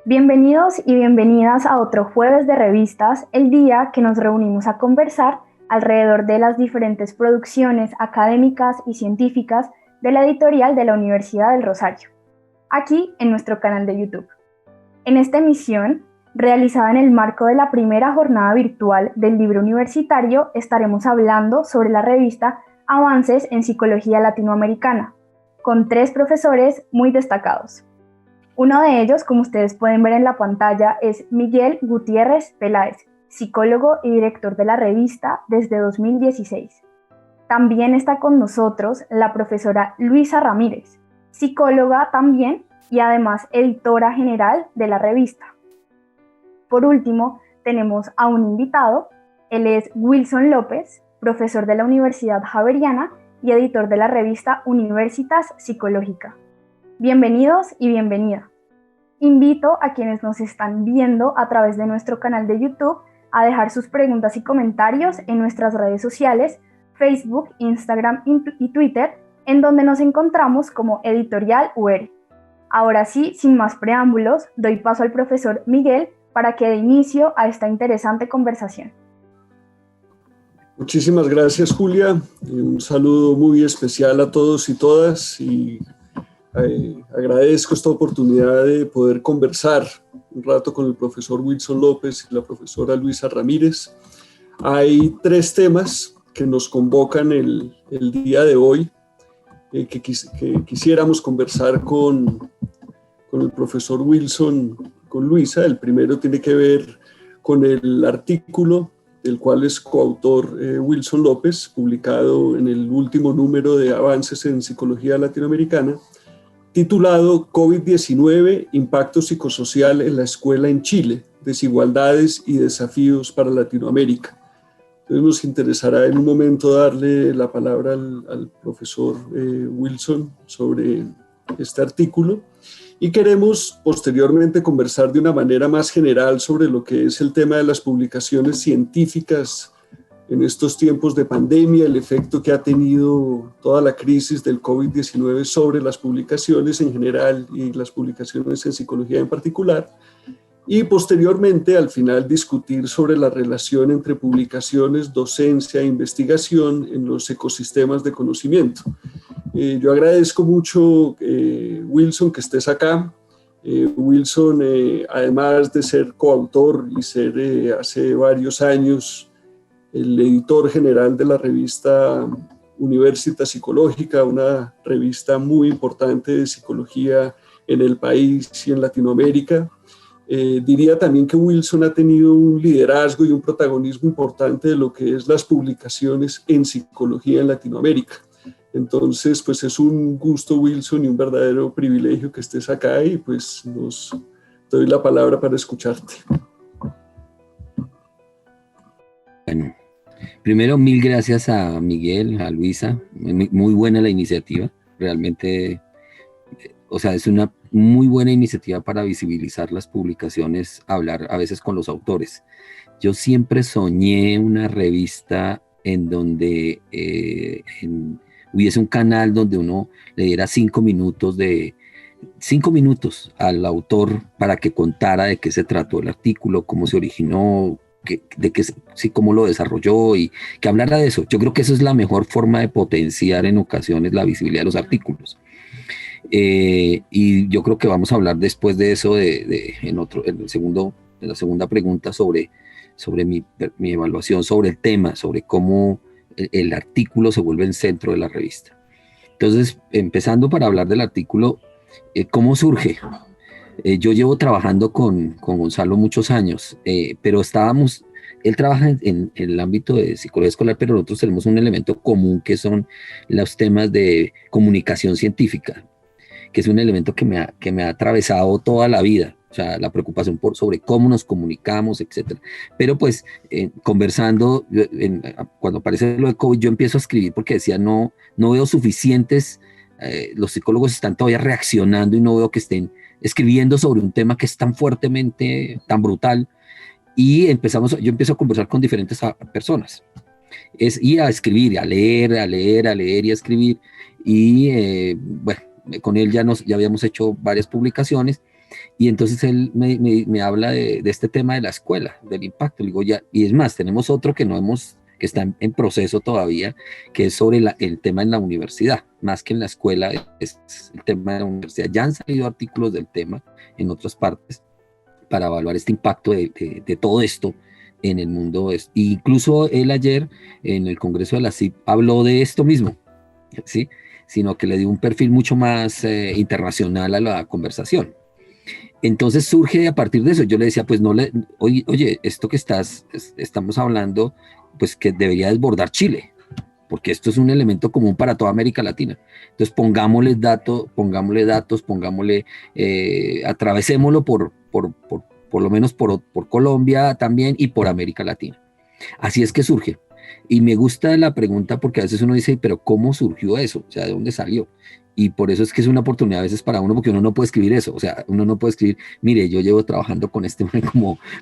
Bienvenidos y bienvenidas a otro jueves de revistas, el día que nos reunimos a conversar alrededor de las diferentes producciones académicas y científicas de la editorial de la Universidad del Rosario, aquí en nuestro canal de YouTube. En esta emisión, realizada en el marco de la primera jornada virtual del libro universitario, estaremos hablando sobre la revista Avances en Psicología Latinoamericana, con 3 profesores muy destacados. Uno de ellos, como ustedes pueden ver en la pantalla, es Miguel Gutiérrez Peláez, psicólogo y director de la revista desde 2016. También está con nosotros la profesora Luisa Ramírez, psicóloga también y además editora general de la revista. Por último, tenemos a un invitado, él es Wilson López, profesor de la Universidad Javeriana y editor de la revista Universitas Psicológica. Bienvenidos y bienvenida. Invito a quienes nos están viendo a través de nuestro canal de YouTube a dejar sus preguntas y comentarios en nuestras redes sociales, Facebook, Instagram y Twitter, en donde nos encontramos como Editorial UR. Ahora sí, sin más preámbulos, doy paso al profesor Miguel para que dé inicio a esta interesante conversación. Muchísimas gracias, Julia. Un saludo muy especial a todos y todas y agradezco esta oportunidad de poder conversar un rato con el profesor Wilson López y la profesora Luisa Ramírez. Hay 3 temas que nos convocan el día de hoy, que quisiéramos conversar con el profesor Wilson, con Luisa. El primero tiene que ver con el artículo del cual es coautor Wilson López, publicado en el último número de Avances en Psicología Latinoamericana, titulado COVID-19, impacto psicosocial en la escuela en Chile, desigualdades y desafíos para Latinoamérica. Entonces nos interesará en un momento darle la palabra al profesor Wilson sobre este artículo y queremos posteriormente conversar de una manera más general sobre lo que es el tema de las publicaciones científicas en estos tiempos de pandemia, el efecto que ha tenido toda la crisis del COVID-19 sobre las publicaciones en general y las publicaciones en psicología en particular, y posteriormente al final discutir sobre la relación entre publicaciones, docencia e investigación en los ecosistemas de conocimiento. Yo agradezco mucho, Wilson, que estés acá. Wilson, además de ser coautor y ser hace varios años el editor general de la revista Universitas Psicológica, una revista muy importante de psicología en el país y en Latinoamérica. Diría también que Wilson ha tenido un liderazgo y un protagonismo importante de lo que es las publicaciones en psicología en Latinoamérica. Entonces, pues es un gusto, Wilson, y un verdadero privilegio que estés acá y pues te doy la palabra para escucharte. Bueno, primero, mil gracias a Miguel, a Luisa. Muy buena la iniciativa. Realmente, es una muy buena iniciativa para visibilizar las publicaciones, hablar a veces con los autores. Yo siempre soñé una revista en donde hubiese un canal donde uno le diera 5 minutos al autor para que contara de qué se trató el artículo, cómo se originó, cómo lo desarrolló y que hablara de eso. Yo creo que esa es la mejor forma de potenciar en ocasiones la visibilidad de los artículos. Y yo creo que vamos a hablar después de eso en la segunda pregunta sobre mi evaluación sobre el tema, sobre cómo el artículo se vuelve el centro de la revista. Entonces, empezando para hablar del artículo, ¿cómo surge? Yo llevo trabajando con Gonzalo muchos años, pero él trabaja en el ámbito de psicología escolar, pero nosotros tenemos un elemento común que son los temas de comunicación científica, que es un elemento que me ha atravesado toda la vida. O sea, la preocupación sobre cómo nos comunicamos, etcétera. Pero pues, conversando, cuando aparece lo de COVID, yo empiezo a escribir porque decía, no veo suficientes, los psicólogos están todavía reaccionando y no veo que estén escribiendo sobre un tema que es tan fuertemente, tan brutal. Y yo empiezo a conversar con diferentes personas. Y a escribir, a leer y a escribir. Y bueno, con él ya habíamos hecho varias publicaciones. Y entonces él me habla de este tema de la escuela, del impacto. Le digo, ya, y es más, tenemos otro que que está en proceso todavía, que es sobre el tema en la universidad, más que en la escuela, es el tema de la universidad. Ya han salido artículos del tema en otras partes para evaluar este impacto de todo esto en el mundo. Incluso él ayer en el Congreso de la CIP habló de esto mismo, ¿sí? Sino que le dio un perfil mucho más internacional a la conversación. Entonces surge a partir de eso. Yo le decía, pues oye, esto que estamos hablando, pues que debería desbordar Chile, porque esto es un elemento común para toda América Latina. Entonces pongámosle datos, atravesémoslo por lo menos por Colombia también y por América Latina. Así es que surge. Y me gusta la pregunta porque a veces uno dice, pero ¿cómo surgió eso? O sea, ¿de dónde salió? Y por eso es que es una oportunidad a veces para uno, porque uno no puede escribir eso. O sea, uno no puede escribir, mire, yo llevo trabajando con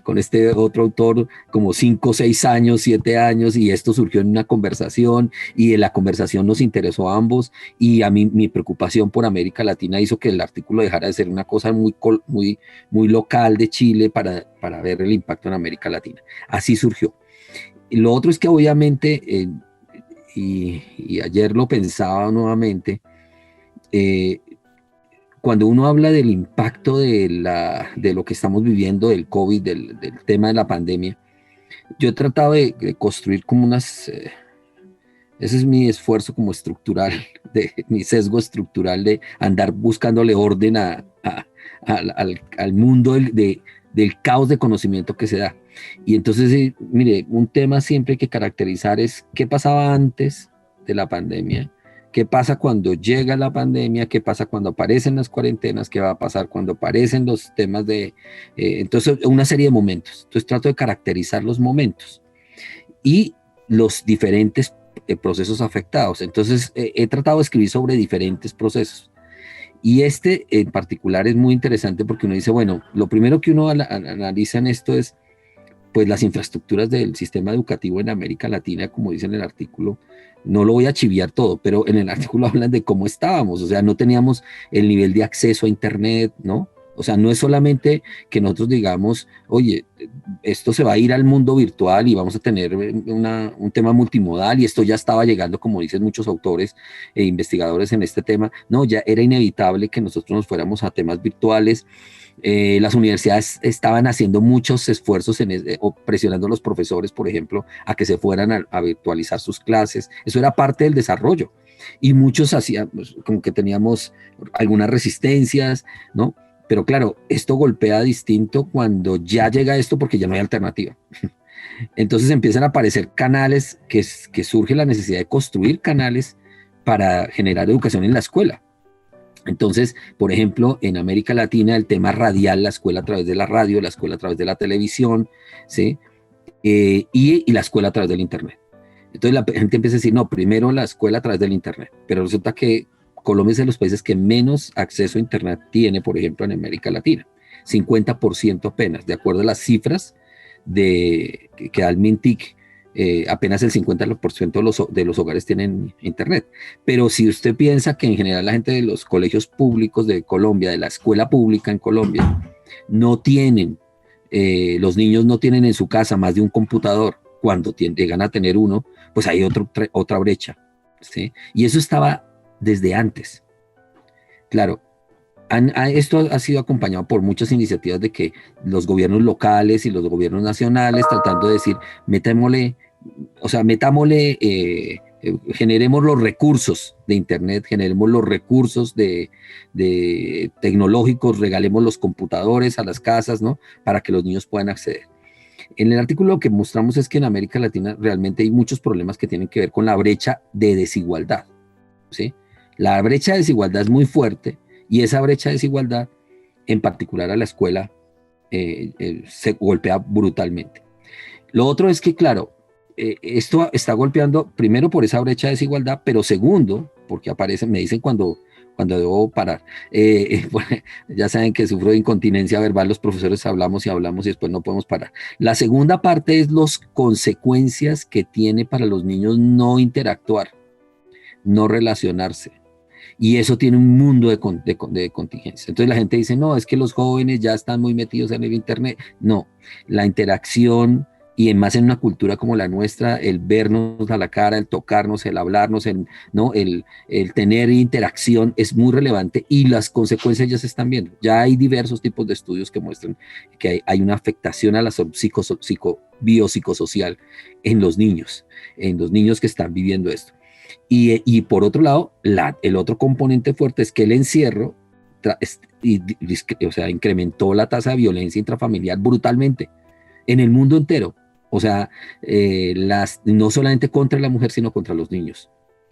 con este otro autor como 5, 6 años, 7 años, y esto surgió en una conversación, y en la conversación nos interesó a ambos, y a mí mi preocupación por América Latina hizo que el artículo dejara de ser una cosa muy local de Chile para ver el impacto en América Latina. Así surgió. Y lo otro es que obviamente, y ayer lo pensaba nuevamente, cuando uno habla del impacto de lo que estamos viviendo, del COVID, del tema de la pandemia, yo he tratado de construir como ese es mi esfuerzo como estructural, mi sesgo estructural de andar buscándole orden al mundo del caos de conocimiento que se da. Y entonces, mire, un tema siempre hay que caracterizar es qué pasaba antes de la pandemia, qué pasa cuando llega la pandemia, qué pasa cuando aparecen las cuarentenas, qué va a pasar cuando aparecen los temas entonces, una serie de momentos. Entonces trato de caracterizar los momentos y los diferentes procesos afectados. Entonces he tratado de escribir sobre diferentes procesos. Y este en particular es muy interesante porque uno dice, bueno, lo primero que uno analiza en esto es pues las infraestructuras del sistema educativo en América Latina, como dice en el artículo. No lo voy a chiviar todo, pero en el artículo hablan de cómo estábamos, o sea, no teníamos el nivel de acceso a Internet, ¿no? O sea, no es solamente que nosotros digamos, oye, esto se va a ir al mundo virtual y vamos a tener un tema multimodal y esto ya estaba llegando, como dicen muchos autores e investigadores en este tema. No, ya era inevitable que nosotros nos fuéramos a temas virtuales. Las universidades estaban haciendo muchos esfuerzos o presionando a los profesores, por ejemplo, a que se fueran a virtualizar sus clases. Eso era parte del desarrollo. Y muchos hacían, pues, como que teníamos algunas resistencias, ¿no? Pero claro, esto golpea distinto cuando ya llega esto porque ya no hay alternativa. Entonces empiezan a aparecer canales que surge la necesidad de construir canales para generar educación en la escuela. Entonces, por ejemplo, en América Latina el tema radial, la escuela a través de la radio, la escuela a través de la televisión, ¿sí? Y la escuela a través del Internet. Entonces la gente empieza a decir, no, primero la escuela a través del Internet, pero resulta que Colombia es de los países que menos acceso a Internet tiene, por ejemplo, en América Latina. 50% apenas, de acuerdo a las cifras que da el MINTIC, apenas el 50% de los hogares tienen Internet. Pero si usted piensa que en general la gente de los colegios públicos de Colombia, de la escuela pública en Colombia, no tienen, los niños no tienen en su casa más de un computador, cuando llegan a tener uno, pues hay otra brecha, ¿sí? Y eso estaba desde antes. Claro, esto ha sido acompañado por muchas iniciativas de que los gobiernos locales y los gobiernos nacionales tratando de decir, metámosle, generemos los recursos de Internet, generemos los recursos de tecnológicos, regalemos los computadores a las casas, ¿no? Para que los niños puedan acceder. En el artículo lo que mostramos es que en América Latina realmente hay muchos problemas que tienen que ver con la brecha de desigualdad, ¿sí? La brecha de desigualdad es muy fuerte y esa brecha de desigualdad, en particular a la escuela, se golpea brutalmente. Lo otro es que, claro, esto está golpeando primero por esa brecha de desigualdad, pero segundo, porque me dicen cuando debo parar. Bueno, ya saben que sufro de incontinencia verbal, los profesores hablamos y después no podemos parar. La segunda parte es las consecuencias que tiene para los niños no interactuar, no relacionarse. Y eso tiene un mundo de contingencias. Entonces la gente dice, no, es que los jóvenes ya están muy metidos en el Internet. No, la interacción, y más en una cultura como la nuestra, el vernos a la cara, el tocarnos, el hablarnos, ¿no? el tener interacción es muy relevante, y las consecuencias ya se están viendo. Ya hay diversos tipos de estudios que muestran que hay una afectación a la biopsicosocial en los niños que están viviendo esto. Y por otro lado, el otro componente fuerte es que el encierro incrementó la tasa de violencia intrafamiliar brutalmente en el mundo entero. O sea, no solamente contra la mujer, sino contra los niños.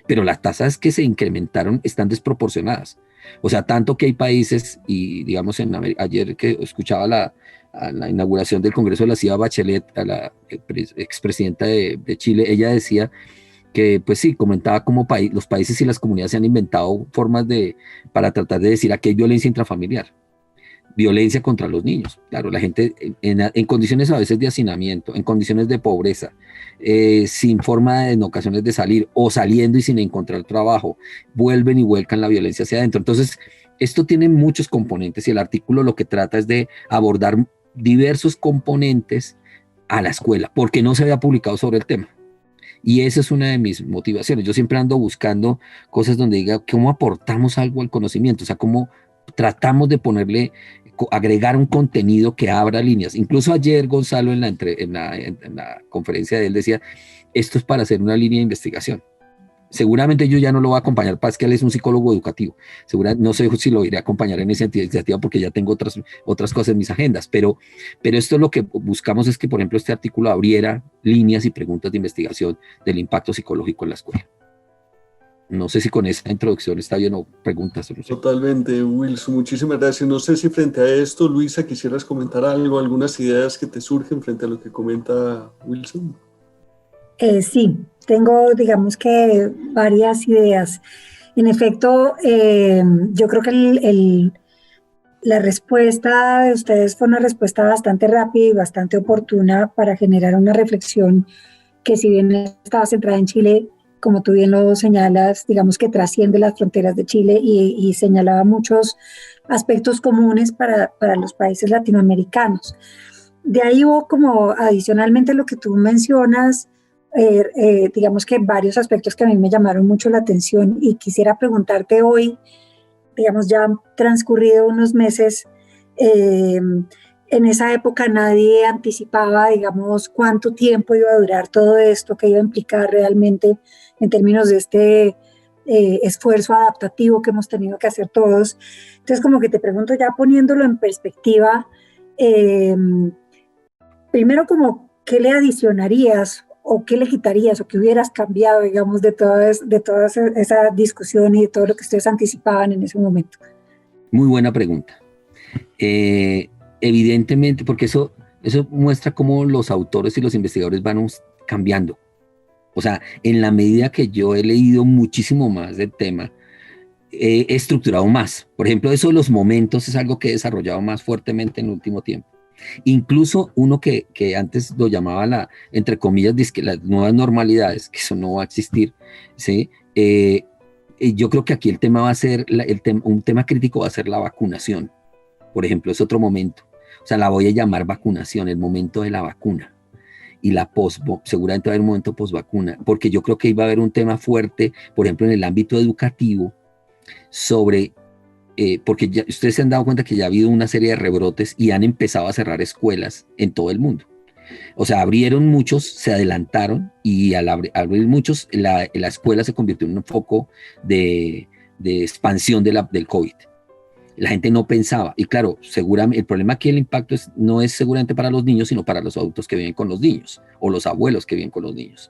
Pero las tasas que se incrementaron están desproporcionadas. O sea, tanto que hay países, y digamos, ayer que escuchaba a la inauguración del Congreso de la Ciudad, Bachelet, a la expresidenta de Chile, ella decía que, pues sí, comentaba cómo los países y las comunidades se han inventado formas para tratar de decir aquí hay violencia intrafamiliar, violencia contra los niños. Claro, la gente en condiciones a veces de hacinamiento, en condiciones de pobreza, sin forma en ocasiones de salir, o saliendo y sin encontrar trabajo, vuelven y vuelcan la violencia hacia adentro. Entonces, esto tiene muchos componentes, y el artículo lo que trata es de abordar diversos componentes a la escuela, porque no se había publicado sobre el tema. Y esa es una de mis motivaciones. Yo siempre ando buscando cosas donde diga cómo aportamos algo al conocimiento, o sea, cómo tratamos de agregar un contenido que abra líneas. Incluso ayer Gonzalo en la conferencia de él decía, esto es para hacer una línea de investigación. Seguramente yo ya no lo voy a acompañar, para que él es un psicólogo educativo. No sé si lo iré a acompañar en esa iniciativa, porque ya tengo otras cosas en mis agendas, pero esto lo que buscamos es que, por ejemplo, este artículo abriera líneas y preguntas de investigación del impacto psicológico en la escuela. No sé si con esa introducción está bien, o preguntas. No sé. Totalmente, Wilson, muchísimas gracias. No sé si frente a esto, Luisa, quisieras comentar algo, algunas ideas que te surgen frente a lo que comenta Wilson. Sí, tengo, digamos que varias ideas. En efecto, yo creo que la respuesta de ustedes fue una respuesta bastante rápida y bastante oportuna para generar una reflexión que, si bien estaba centrada en Chile, como tú bien lo señalas, digamos que trasciende las fronteras de Chile y señalaba muchos aspectos comunes para los países latinoamericanos. De ahí hubo, como adicionalmente lo que tú mencionas, digamos que varios aspectos que a mí me llamaron mucho la atención, y quisiera preguntarte hoy, digamos, ya han transcurrido unos meses, en esa época nadie anticipaba, digamos, cuánto tiempo iba a durar todo esto, qué iba a implicar realmente en términos de este esfuerzo adaptativo que hemos tenido que hacer todos. Entonces, como que te pregunto, ya poniéndolo en perspectiva, primero, como, ¿qué le adicionarías o qué le quitarías o qué hubieras cambiado, digamos, de toda esa discusión y de todo lo que ustedes anticipaban en ese momento? Muy buena pregunta. Evidentemente, porque eso muestra cómo los autores y los investigadores van cambiando. O sea, en la medida que yo he leído muchísimo más del tema, he estructurado más. Por ejemplo, eso de los momentos es algo que he desarrollado más fuertemente en el último tiempo. Incluso uno que antes lo llamaba, entre comillas, las nuevas normalidades, que eso no va a existir, ¿sí? Yo creo que aquí el tema va a ser, un tema crítico va a ser la vacunación. Por ejemplo, es otro momento. O sea, la voy a llamar vacunación, el momento de la vacuna. Y seguramente va a haber un momento post-vacuna, porque yo creo que iba a haber un tema fuerte, por ejemplo, en el ámbito educativo, sobre... porque ustedes se han dado cuenta que ya ha habido una serie de rebrotes y han empezado a cerrar escuelas en todo el mundo. O sea, abrieron muchos, se adelantaron, y al abrir muchos, la escuela se convirtió en un foco de expansión del COVID. La gente no pensaba, y claro, seguramente el problema aquí, el impacto no es seguramente para los niños, sino para los adultos que viven con los niños, o los abuelos que viven con los niños.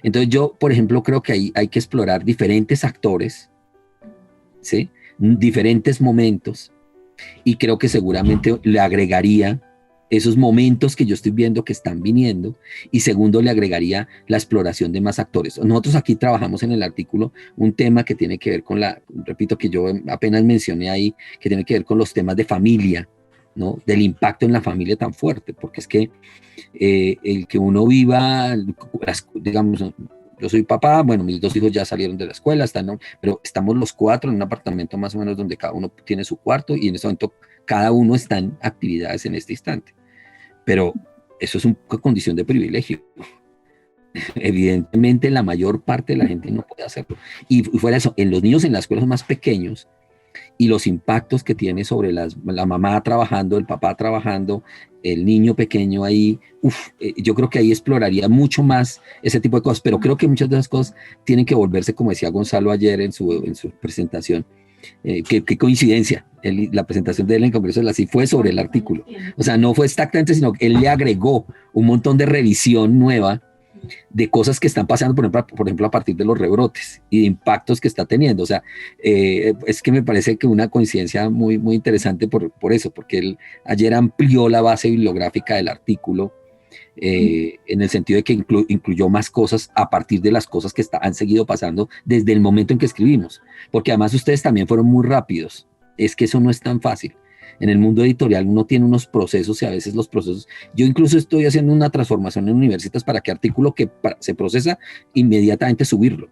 Entonces yo, por ejemplo, creo que ahí hay que explorar diferentes actores, ¿sí? Diferentes momentos, y creo que seguramente le agregaría esos momentos que yo estoy viendo que están viniendo, y segundo, le agregaría la exploración de más actores. Nosotros aquí trabajamos en el artículo un tema que tiene que ver con repito, que yo apenas mencioné ahí, que tiene que ver con los temas de familia, ¿no? Del impacto en la familia tan fuerte, porque es que el que uno viva, digamos, Yo soy papá, bueno, mis 2 hijos ya salieron de la escuela, pero estamos los 4 en un apartamento más o menos donde cada uno tiene su cuarto y en este momento cada uno está en actividades en este instante. Pero eso es una condición de privilegio. Evidentemente la mayor parte de la gente no puede hacerlo. Y fuera de eso, en los niños en las escuelas más pequeños y los impactos que tiene sobre la mamá trabajando, el papá trabajando, el niño pequeño ahí, yo creo que ahí exploraría mucho más ese tipo de cosas, pero creo que muchas de esas cosas tienen que volverse, como decía Gonzalo ayer en su presentación, qué coincidencia, la presentación de él en el Congreso de la CIF fue sobre el artículo, o sea, no fue exactamente, sino que él le agregó un montón de revisión nueva de cosas que están pasando, por ejemplo, a partir de los rebrotes y de impactos que está teniendo. O sea, es que me parece que una coincidencia muy, muy interesante por eso, porque él ayer amplió la base bibliográfica del artículo en el sentido de que incluyó más cosas a partir de las cosas que han seguido pasando desde el momento en que escribimos. Porque además ustedes también fueron muy rápidos. Es que eso no es tan fácil. En el mundo editorial uno tiene unos procesos y a veces los procesos, yo incluso estoy haciendo una transformación en Universitas para que artículo que se procesa inmediatamente subirlos,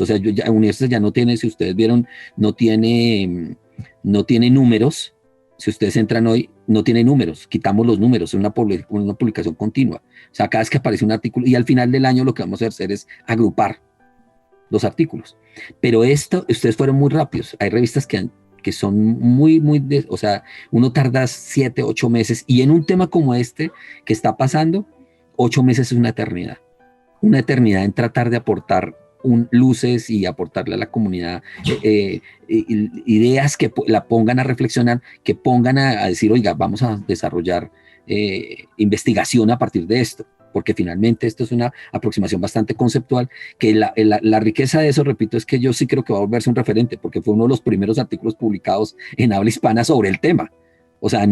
o sea, Universitas ya no tiene, si ustedes vieron, no tiene números, si ustedes entran hoy, no tiene números, quitamos los números, es una publicación continua, o sea, cada vez que aparece un artículo y al final del año lo que vamos a hacer es agrupar los artículos, pero ustedes fueron muy rápidos, hay revistas que son muy, o sea, uno tarda 7, 8 meses, y en un tema como este que está pasando, 8 meses es una eternidad en tratar de aportar luces y aportarle a la comunidad ideas que la pongan a reflexionar, que pongan a decir, oiga, vamos a desarrollar investigación a partir de esto, porque finalmente esto es una aproximación bastante conceptual, que la riqueza de eso, repito, es que yo sí creo que va a volverse un referente, porque fue uno de los primeros artículos publicados en habla hispana sobre el tema. O sea,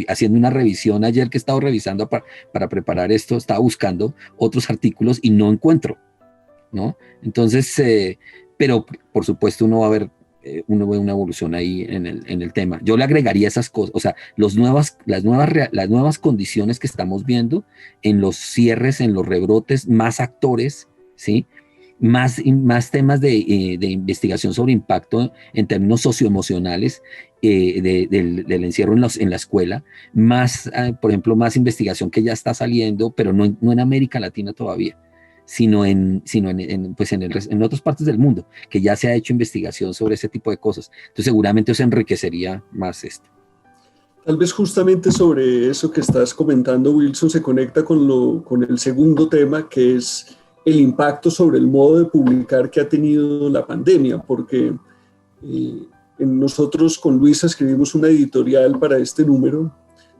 haciendo una revisión ayer que he estado revisando para preparar esto, estaba buscando otros artículos y no encuentro, ¿no? Entonces, pero por supuesto uno ve una evolución ahí en el tema. Yo le agregaría esas cosas, o sea, las nuevas condiciones que estamos viendo en los cierres, en los rebrotes, más actores, ¿sí? Más temas de investigación sobre impacto en términos socioemocionales del encierro en la escuela, por ejemplo, más investigación que ya está saliendo, pero no en América Latina todavía, sino en otras partes del mundo, que ya se ha hecho investigación sobre ese tipo de cosas. Entonces seguramente eso enriquecería más esto. Tal vez justamente sobre eso que estás comentando, Wilson, se conecta con el segundo tema, que es el impacto sobre el modo de publicar que ha tenido la pandemia, porque nosotros con Luisa escribimos una editorial para este número,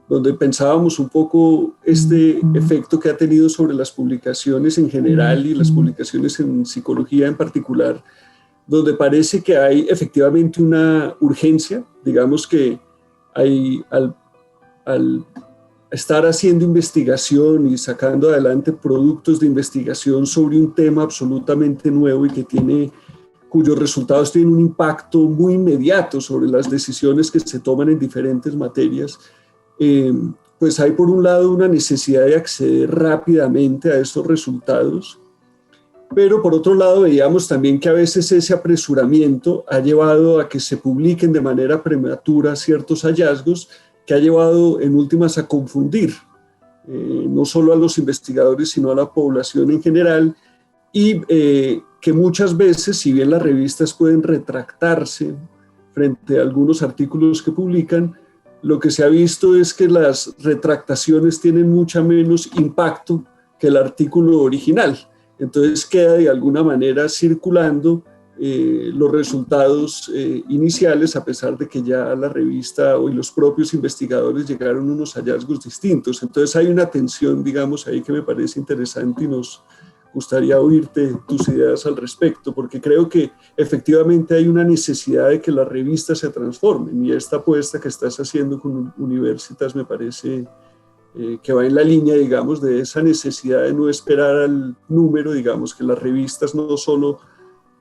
donde pensábamos un poco este efecto que ha tenido sobre las publicaciones en general y las publicaciones en psicología en particular, donde parece que hay efectivamente una urgencia, digamos que hay al estar haciendo investigación y sacando adelante productos de investigación sobre un tema absolutamente nuevo y cuyos resultados tienen un impacto muy inmediato sobre las decisiones que se toman en diferentes materias, pues hay por un lado una necesidad de acceder rápidamente a estos resultados, pero por otro lado veíamos también que a veces ese apresuramiento ha llevado a que se publiquen de manera prematura ciertos hallazgos que ha llevado en últimas a confundir no solo a los investigadores sino a la población en general, y que muchas veces, si bien las revistas pueden retractarse frente a algunos artículos que publican, lo que se ha visto es que las retractaciones tienen mucho menos impacto que el artículo original. Entonces queda de alguna manera circulando los resultados iniciales, a pesar de que ya la revista y los propios investigadores llegaron a unos hallazgos distintos. Entonces hay una tensión, digamos, ahí que me parece interesante y nos gustaría oírte tus ideas al respecto, porque creo que efectivamente hay una necesidad de que las revistas se transformen, y esta apuesta que estás haciendo con Universitas me parece que va en la línea, digamos, de esa necesidad de no esperar al número, digamos, que las revistas no solo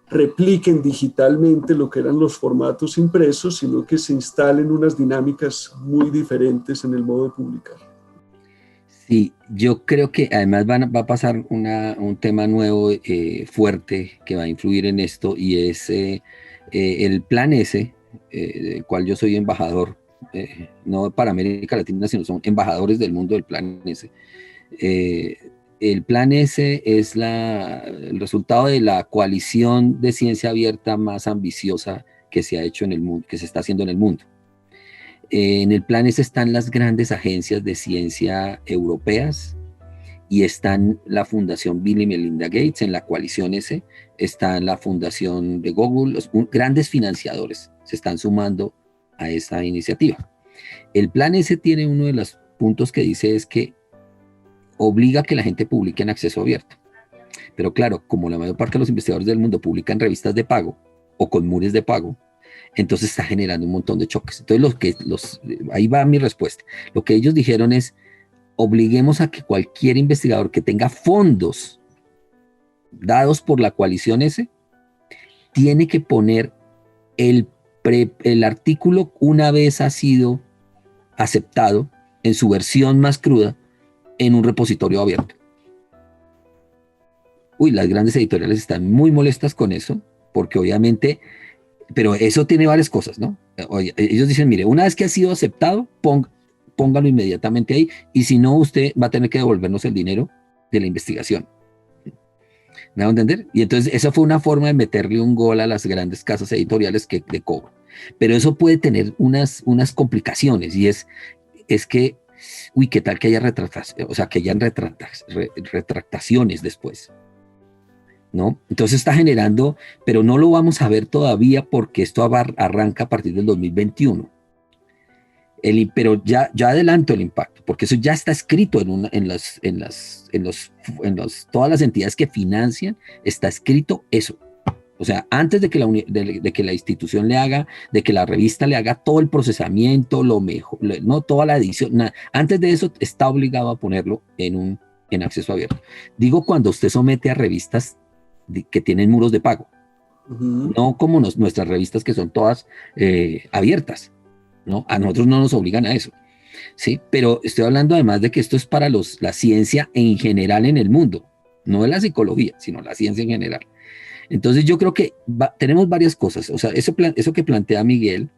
repliquen digitalmente lo que eran los formatos impresos, sino que se instalen unas dinámicas muy diferentes en el modo de publicar. Sí, yo creo que además va a pasar un tema nuevo fuerte que va a influir en esto y es el Plan S, del cual yo soy embajador, no para América Latina, sino son embajadores del mundo del Plan S. Eh, el Plan S es el resultado de la coalición de ciencia abierta más ambiciosa que se ha hecho en el mundo, que se está haciendo en el mundo. En el Plan S están las grandes agencias de ciencia europeas y están la Fundación Bill y Melinda Gates. En la coalición S está la Fundación de Google. Los grandes financiadores se están sumando a esta iniciativa. El Plan S tiene uno de los puntos que dice es que obliga a que la gente publique en acceso abierto. Pero claro, como la mayor parte de los investigadores del mundo publican revistas de pago o con mures de pago, entonces está generando un montón de choques. Entonces, ahí va mi respuesta. Lo que ellos dijeron es, obliguemos a que cualquier investigador que tenga fondos dados por la coalición S, tiene que poner el artículo una vez ha sido aceptado en su versión más cruda en un repositorio abierto. Las grandes editoriales están muy molestas con eso, porque obviamente... Pero eso tiene varias cosas, ¿no? Oye, ellos dicen, mire, una vez que ha sido aceptado, póngalo inmediatamente ahí, y si no, usted va a tener que devolvernos el dinero de la investigación. ¿Me va a entender? Y entonces esa fue una forma de meterle un gol a las grandes casas editoriales de cobro. Pero eso puede tener unas complicaciones, y es que, ¿qué tal que haya retractaciones después? ¿No? Entonces está generando, pero no lo vamos a ver todavía porque esto arranca a partir del 2021. Pero ya adelanto el impacto, porque eso ya está escrito todas las entidades que financian, está escrito eso. O sea, antes de que la institución de que la revista le haga todo el procesamiento, no toda la edición, nada. Antes de eso está obligado a ponerlo en acceso abierto. Digo cuando usted somete a revistas que tienen muros de pago, no como nuestras revistas que son todas abiertas, ¿no? A nosotros no nos obligan a eso, ¿sí? Pero estoy hablando además de que esto es para la ciencia en general en el mundo, no de la psicología, sino la ciencia en general. Entonces yo creo que tenemos varias cosas, o sea, eso que plantea Miguel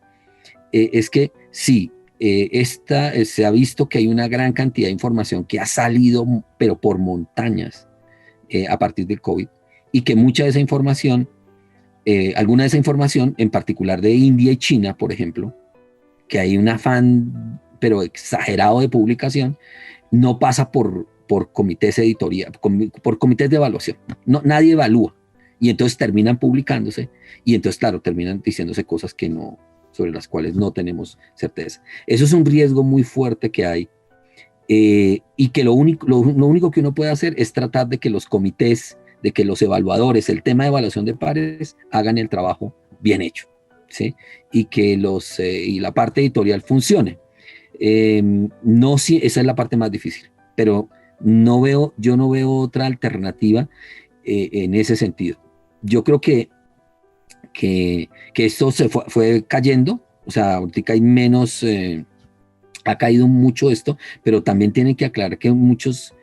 es que sí, se ha visto que hay una gran cantidad de información que ha salido, pero por montañas, a partir del COVID, y que mucha de esa información, alguna de esa información, en particular de India y China, por ejemplo, que hay un afán, pero exagerado de publicación, no pasa por comités editoriales, por comités de evaluación. No, nadie evalúa, y entonces terminan publicándose, y entonces, claro, terminan diciéndose cosas sobre las cuales no tenemos certeza. Eso es un riesgo muy fuerte que hay, y que lo único que uno puede hacer es tratar de que los comités, de que los evaluadores, el tema de evaluación de pares, hagan el trabajo bien hecho, ¿sí? Y que y la parte editorial funcione. Esa es la parte más difícil, pero yo no veo otra alternativa en ese sentido. Yo creo que esto se fue cayendo, o sea, ahorita hay menos, ha caído mucho esto, pero también hay que aclarar que muchos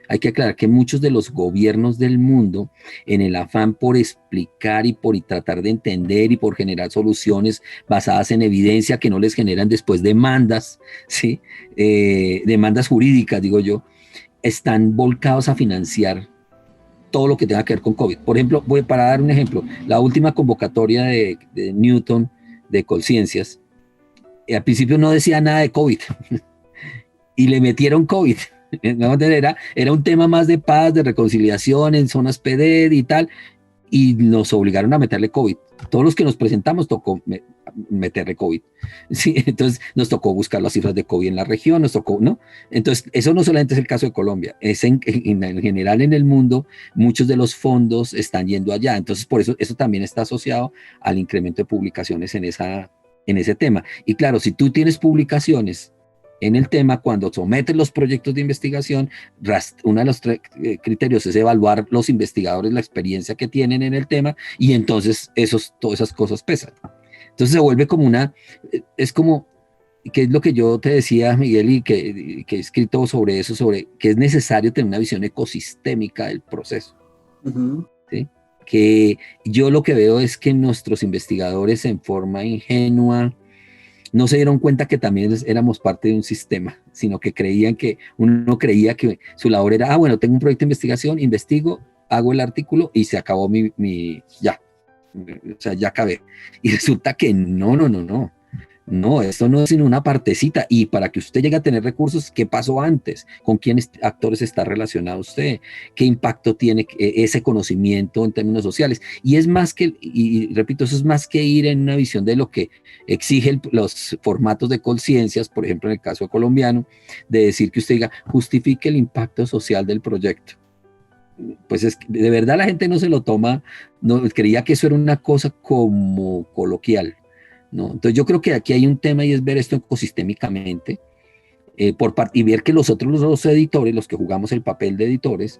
de los gobiernos del mundo, en el afán por explicar y por tratar de entender y por generar soluciones basadas en evidencia que no les generan después demandas, ¿sí? Demandas jurídicas, digo yo, están volcados a financiar todo lo que tenga que ver con COVID. Por ejemplo, para dar un ejemplo, la última convocatoria de Newton de Colciencias, al principio no decía nada de COVID y le metieron COVID. Era un tema más de paz, de reconciliación en zonas PDED y tal, y nos obligaron a meterle COVID. Todos los que nos presentamos tocó meterle COVID. Sí, entonces nos tocó buscar las cifras de COVID en la región, ¿no? Entonces, eso no solamente es el caso de Colombia, es en general en el mundo, muchos de los fondos están yendo allá. Entonces, por eso también está asociado al incremento de publicaciones en ese tema. Y claro, si tú tienes publicaciones en el tema, cuando sometes los proyectos de investigación, uno de los criterios es evaluar los investigadores, la experiencia que tienen en el tema, y entonces todas esas cosas pesan. Entonces se vuelve como que es lo que yo te decía, Miguel, y que he escrito sobre eso, sobre que es necesario tener una visión ecosistémica del proceso. ¿Sí? Que yo lo que veo es que nuestros investigadores en forma ingenua no se dieron cuenta que también éramos parte de un sistema, sino que uno creía que su labor era, bueno, tengo un proyecto de investigación, investigo, hago el artículo y se acabó ya, o sea, ya acabé. Y resulta que no, esto no es sino una partecita. Y para que usted llegue a tener recursos, ¿qué pasó antes? ¿Con quiénes actores está relacionado usted? ¿Qué impacto tiene ese conocimiento en términos sociales? Y es más que, y repito, eso es más que ir en una visión de lo que exigen los formatos de conciencias, por ejemplo, en el caso colombiano, de decir que usted diga, justifique el impacto social del proyecto. Pues de verdad la gente no se lo toma, no creía que eso era una cosa como coloquial. ¿No? Entonces yo creo que aquí hay un tema y es ver esto ecosistémicamente y ver que los editores, los que jugamos el papel de editores,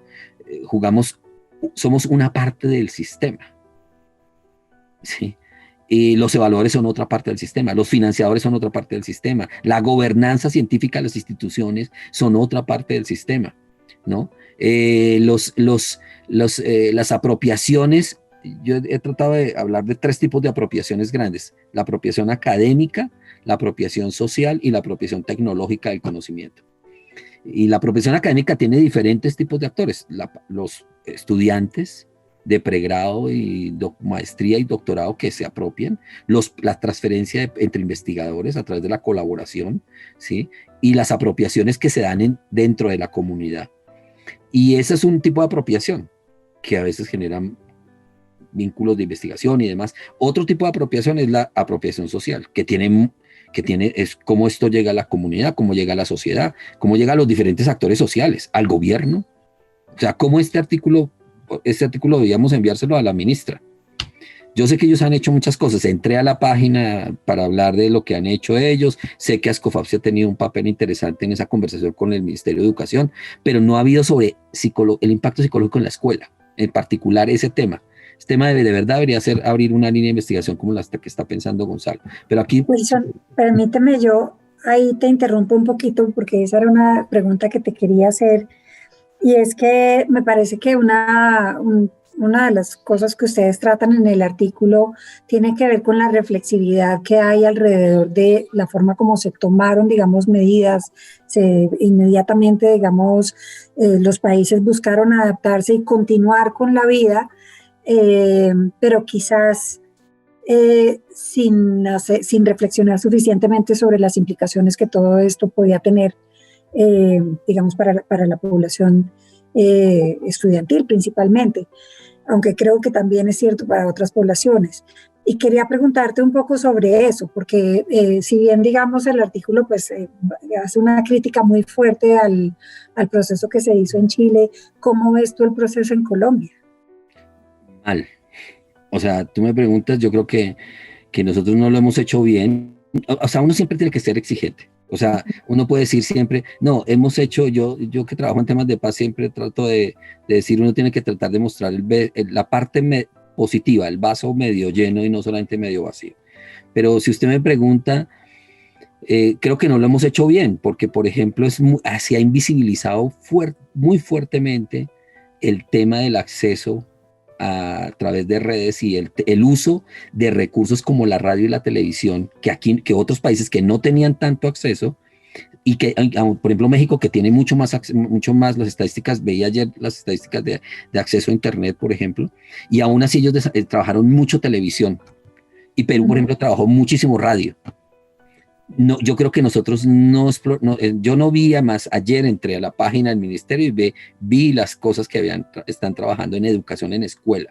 somos una parte del sistema. ¿Sí? Y los evaluadores son otra parte del sistema, los financiadores son otra parte del sistema, la gobernanza científica de las instituciones son otra parte del sistema, ¿no? Las apropiaciones. Yo he tratado de hablar de 3 tipos de apropiaciones grandes: la apropiación académica, la apropiación social y la apropiación tecnológica del conocimiento. Y la apropiación académica tiene diferentes tipos de actores: los estudiantes de pregrado y maestría y doctorado que se apropian, la transferencia entre investigadores a través de la colaboración, ¿sí? Y las apropiaciones que se dan dentro de la comunidad. Y ese es un tipo de apropiación que a veces generan vínculos de investigación y demás. Otro tipo de apropiación es la apropiación social, es cómo esto llega a la comunidad, cómo llega a la sociedad, cómo llega a los diferentes actores sociales, al gobierno. O sea, cómo este artículo debíamos enviárselo a la ministra. Yo sé que ellos han hecho muchas cosas. Entré a la página para hablar de lo que han hecho ellos. Sé que Ascofapsi ha tenido un papel interesante en esa conversación con el Ministerio de Educación, pero no ha habido sobre el impacto psicológico en la escuela, en particular ese tema. Este tema de verdad debería ser abrir una línea de investigación como la que está pensando Gonzalo. Pero aquí... Wilson, permíteme, yo ahí te interrumpo un poquito porque esa era una pregunta que te quería hacer. Y es que me parece que una de las cosas que ustedes tratan en el artículo tiene que ver con la reflexividad que hay alrededor de la forma como se tomaron, digamos, medidas. Inmediatamente, digamos, los países buscaron adaptarse y continuar con la vida, pero quizás sin reflexionar suficientemente sobre las implicaciones que todo esto podía tener, digamos, para la población estudiantil principalmente, aunque creo que también es cierto para otras poblaciones. Y quería preguntarte un poco sobre eso, porque si bien, digamos, el artículo pues hace una crítica muy fuerte al proceso que se hizo en Chile, ¿cómo ves tú el proceso en Colombia? Mal. O sea, tú me preguntas, yo creo que nosotros no lo hemos hecho bien. O sea, uno siempre tiene que ser exigente. O sea, uno puede decir siempre, no, hemos hecho, yo que trabajo en temas de paz siempre trato de decir, uno tiene que tratar de mostrar la parte positiva, el vaso medio lleno y no solamente medio vacío. Pero si usted me pregunta, creo que no lo hemos hecho bien, porque por ejemplo se ha invisibilizado muy fuertemente el tema del acceso a través de redes y el uso de recursos como la radio y la televisión, que otros países que no tenían tanto acceso, y que, por ejemplo, México, que tiene mucho más las estadísticas, veía ayer las estadísticas de acceso a Internet, por ejemplo, y aún así ellos trabajaron mucho televisión, y Perú, por ejemplo, trabajó muchísimo radio. No, yo creo que nosotros yo no vi, más ayer entré a la página del ministerio y vi las cosas que están trabajando en educación en escuela,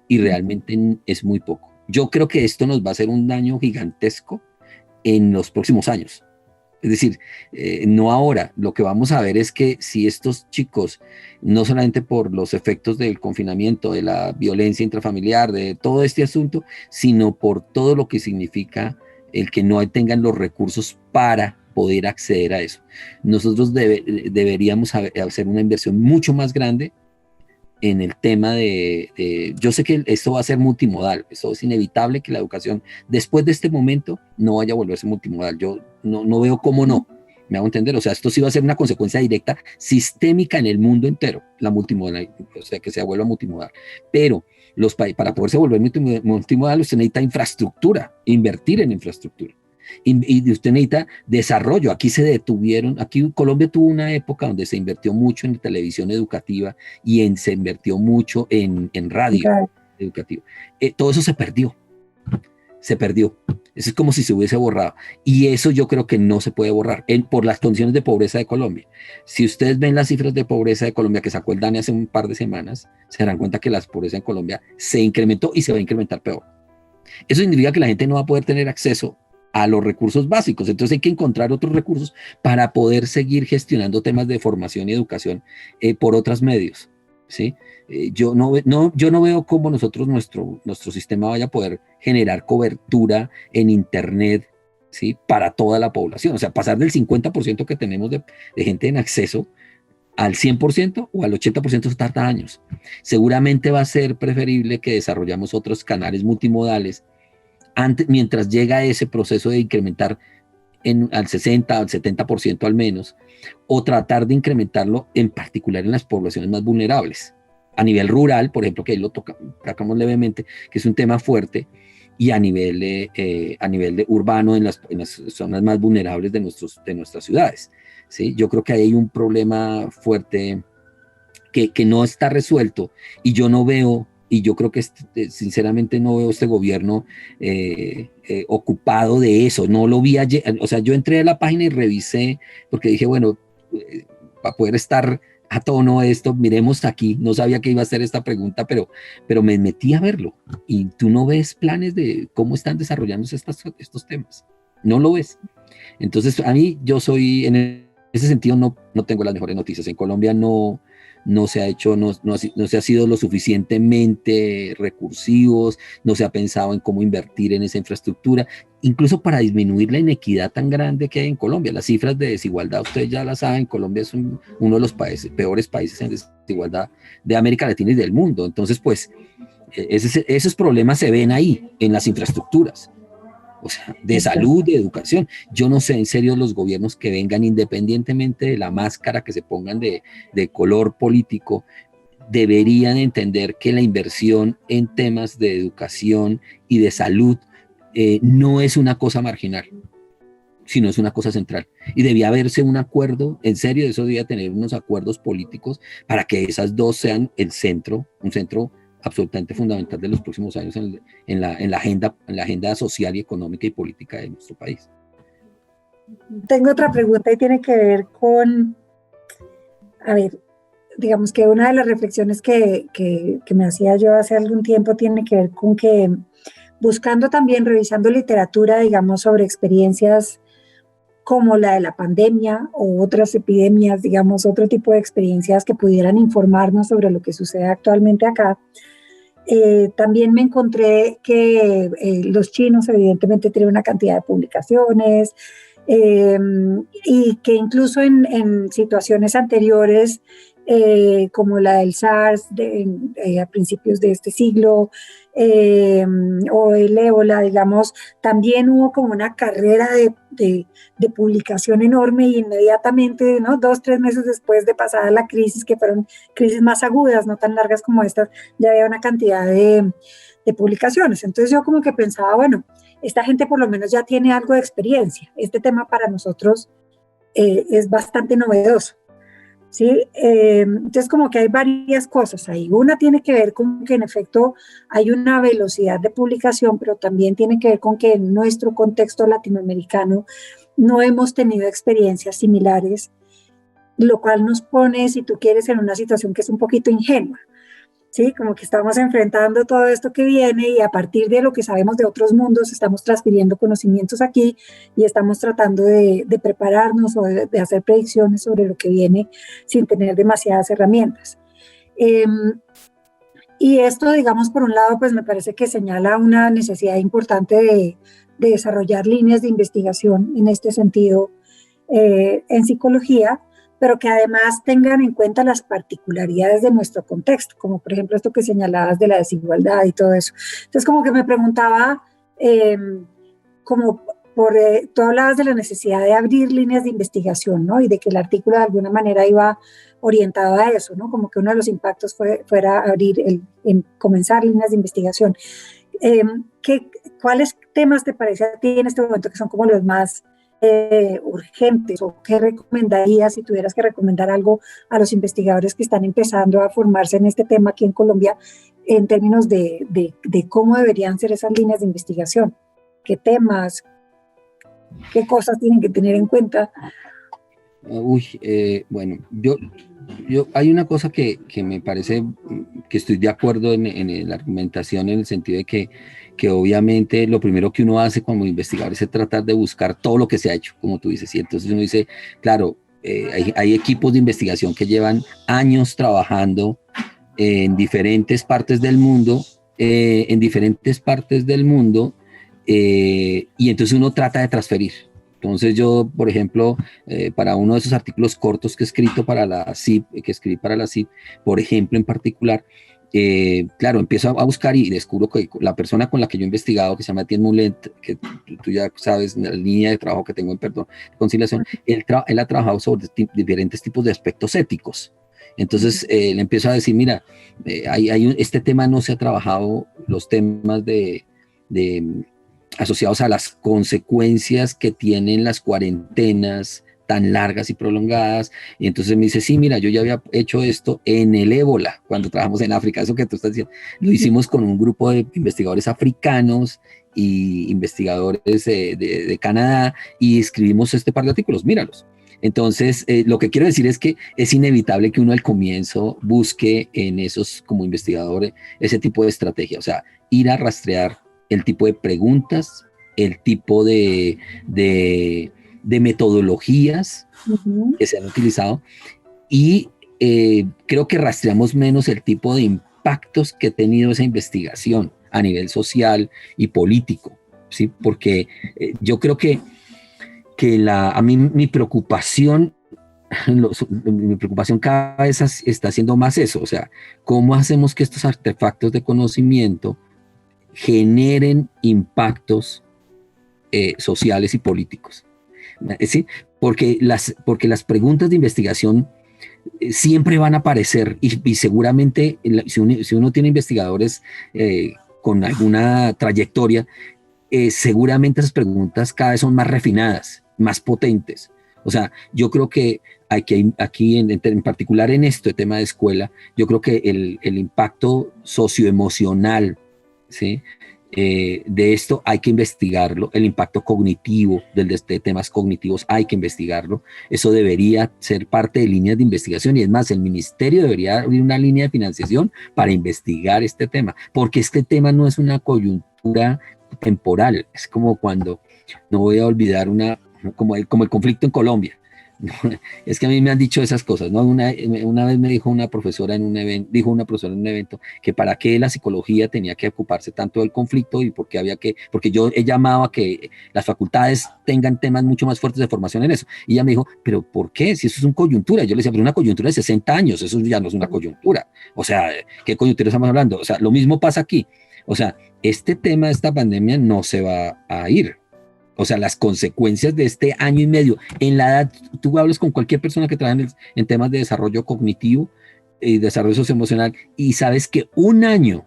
y realmente es muy poco. Yo creo que esto nos va a hacer un daño gigantesco en los próximos años. Es decir, no ahora. Lo que vamos a ver es que si estos chicos, no solamente por los efectos del confinamiento, de la violencia intrafamiliar, de todo este asunto, sino por todo lo que significa el que no tengan los recursos para poder acceder a eso. Nosotros deberíamos hacer una inversión mucho más grande en el tema yo sé que esto va a ser multimodal, esto es inevitable que la educación después de este momento no vaya a volverse multimodal, yo no veo cómo no, me hago entender, o sea, esto sí va a ser una consecuencia directa, sistémica en el mundo entero, la multimodal, o sea, que se vuelva multimodal, pero para poderse volver multimodal usted necesita infraestructura, invertir en infraestructura. Y usted necesita desarrollo. Aquí Colombia tuvo una época donde se invirtió mucho en televisión educativa y se invirtió mucho en radio educativa. Todo eso se perdió. Eso es como si se hubiese borrado. Y eso yo creo que no se puede borrar por las condiciones de pobreza de Colombia. Si ustedes ven las cifras de pobreza de Colombia que sacó el DANE hace un par de semanas, se darán cuenta que la pobreza en Colombia se incrementó y se va a incrementar peor. Eso significa que la gente no va a poder tener acceso a los recursos básicos, entonces hay que encontrar otros recursos para poder seguir gestionando temas de formación y educación por otros medios, ¿sí? Yo no veo cómo nuestro sistema vaya a poder generar cobertura en internet, ¿sí? Para toda la población, o sea, pasar del 50% que tenemos de gente en acceso al 100% o al 80% se tarda años. Seguramente va a ser preferible que desarrollamos otros canales multimodales mientras llega ese proceso de incrementar al 60, al 70% al menos, o tratar de incrementarlo en particular en las poblaciones más vulnerables. A nivel rural, por ejemplo, que ahí lo tocamos levemente, que es un tema fuerte, y a nivel de urbano en las zonas más vulnerables de nuestras ciudades, ¿sí? Yo creo que ahí hay un problema fuerte que no está resuelto, y yo no veo, y yo creo que sinceramente no veo este gobierno ocupado de eso. No lo vi ayer, o sea, yo entré a la página y revisé, porque dije, bueno, para poder estar a tono esto, miremos aquí, no sabía que iba a hacer esta pregunta, pero me metí a verlo, y tú no ves planes de cómo están desarrollándose estos temas, no lo ves. Entonces, a mí, en ese sentido, no tengo las mejores noticias. En Colombia no se ha hecho, no se ha sido lo suficientemente recursivos, no se ha pensado en cómo invertir en esa infraestructura, incluso para disminuir la inequidad tan grande que hay en Colombia. Las cifras de desigualdad, ustedes ya las saben, Colombia es uno de los peores países en desigualdad de América Latina y del mundo. Entonces, pues, esos problemas se ven ahí, en las infraestructuras. O sea, de salud, de educación. Yo no sé, en serio, los gobiernos que vengan, independientemente de la máscara que se pongan de color político, deberían entender que la inversión en temas de educación y de salud no es una cosa marginal, sino es una cosa central. Y debía haberse un acuerdo, en serio, eso debía tener unos acuerdos políticos para que esas dos sean un centro absolutamente fundamental de los próximos años en la agenda social y económica y política de nuestro país. Tengo otra pregunta y tiene que ver con, a ver, digamos que una de las reflexiones que me hacía yo hace algún tiempo tiene que ver con que buscando también, revisando literatura, digamos, sobre experiencias como la de la pandemia o otras epidemias, digamos, otro tipo de experiencias que pudieran informarnos sobre lo que sucede actualmente acá. También me encontré que los chinos evidentemente tienen una cantidad de publicaciones y que incluso en situaciones anteriores como la del SARS a principios de este siglo o el ébola, digamos, también hubo como una carrera de publicación enorme y inmediatamente, ¿no? 2-3 meses después de pasada la crisis, que fueron crisis más agudas, no tan largas como estas, ya había una cantidad de publicaciones. Entonces yo como que pensaba, bueno, esta gente por lo menos ya tiene algo de experiencia. Este tema para nosotros es bastante novedoso. ¿Sí? Entonces como que hay varias cosas ahí. Una tiene que ver con que en efecto hay una velocidad de publicación, pero también tiene que ver con que en nuestro contexto latinoamericano no hemos tenido experiencias similares, lo cual nos pone, si tú quieres, en una situación que es un poquito ingenua. ¿Sí? Como que estamos enfrentando todo esto que viene y a partir de lo que sabemos de otros mundos estamos transfiriendo conocimientos aquí y estamos tratando de prepararnos o de hacer predicciones sobre lo que viene sin tener demasiadas herramientas. Y esto, digamos, por un lado, pues me parece que señala una necesidad importante de desarrollar líneas de investigación en este sentido en psicología, pero que además tengan en cuenta las particularidades de nuestro contexto, como por ejemplo esto que señalabas de la desigualdad y todo eso. Entonces como que me preguntaba, tú hablabas de la necesidad de abrir líneas de investigación, ¿no? Y de que el artículo de alguna manera iba orientado a eso, ¿no? Como que uno de los impactos fuera abrir, comenzar líneas de investigación. ¿Cuáles temas te parece a ti en este momento que son como los más urgentes, o qué recomendarías si tuvieras que recomendar algo a los investigadores que están empezando a formarse en este tema aquí en Colombia en términos de cómo deberían ser esas líneas de investigación? ¿Qué temas, qué cosas tienen que tener en cuenta? Bueno, hay una cosa que me parece que estoy de acuerdo en la argumentación, en el sentido de que obviamente lo primero que uno hace como investigador es tratar de buscar todo lo que se ha hecho, como tú dices, y entonces uno dice, claro, hay equipos de investigación que llevan años trabajando en diferentes partes del mundo, y entonces uno trata de transferir. Entonces yo, por ejemplo, para uno de esos artículos cortos que he escrito para la CIP, por ejemplo, en particular, claro, empiezo a buscar y descubro que la persona con la que yo he investigado, que se llama Etienne Moulet, que tú ya sabes, la línea de trabajo que tengo en Perdón, Conciliación, él ha trabajado sobre diferentes tipos de aspectos éticos. Entonces le empiezo a decir, mira, este tema no se ha trabajado, los temas asociados a las consecuencias que tienen las cuarentenas tan largas y prolongadas, y entonces me dice, sí, mira, yo ya había hecho esto en el ébola, cuando trabajamos en África, eso que tú estás diciendo, lo hicimos con un grupo de investigadores africanos y investigadores de Canadá, y escribimos este par de artículos, míralos. Entonces, lo que quiero decir es que es inevitable que uno al comienzo busque en esos, como investigador, ese tipo de estrategia, o sea, ir a rastrear el tipo de preguntas, el tipo de metodologías que se han utilizado, y creo que rastreamos menos el tipo de impactos que ha tenido esa investigación a nivel social y político, ¿sí? Porque yo creo que a mí mi preocupación cada vez está siendo más eso, o sea, ¿cómo hacemos que estos artefactos de conocimiento generen impactos sociales y políticos? ¿Sí? Porque las preguntas de investigación siempre van a aparecer, y seguramente si uno tiene investigadores con alguna trayectoria, seguramente esas preguntas cada vez son más refinadas, más potentes. O sea, yo creo que aquí en particular en este tema de escuela, yo creo que el impacto socioemocional, ¿sí? De esto hay que investigarlo, el impacto cognitivo de temas cognitivos hay que investigarlo, eso debería ser parte de líneas de investigación, y es más, el ministerio debería abrir una línea de financiación para investigar este tema, porque este tema no es una coyuntura temporal, es como cuando, no voy a olvidar como el conflicto en Colombia. Es que a mí me han dicho esas cosas, ¿no? Una vez me dijo una profesora en un evento, que para qué la psicología tenía que ocuparse tanto del conflicto, y porque yo he llamado a que las facultades tengan temas mucho más fuertes de formación en eso. Y ella me dijo, ¿pero por qué? Si eso es una coyuntura. Yo le decía, pero una coyuntura de 60 años, eso ya no es una coyuntura. O sea, ¿qué coyuntura estamos hablando? O sea, lo mismo pasa aquí. O sea, este tema de esta pandemia no se va a ir. O sea, las consecuencias de este año y medio, en la edad, tú hablas con cualquier persona que trabaja en temas de desarrollo cognitivo y desarrollo socioemocional, y sabes que un año,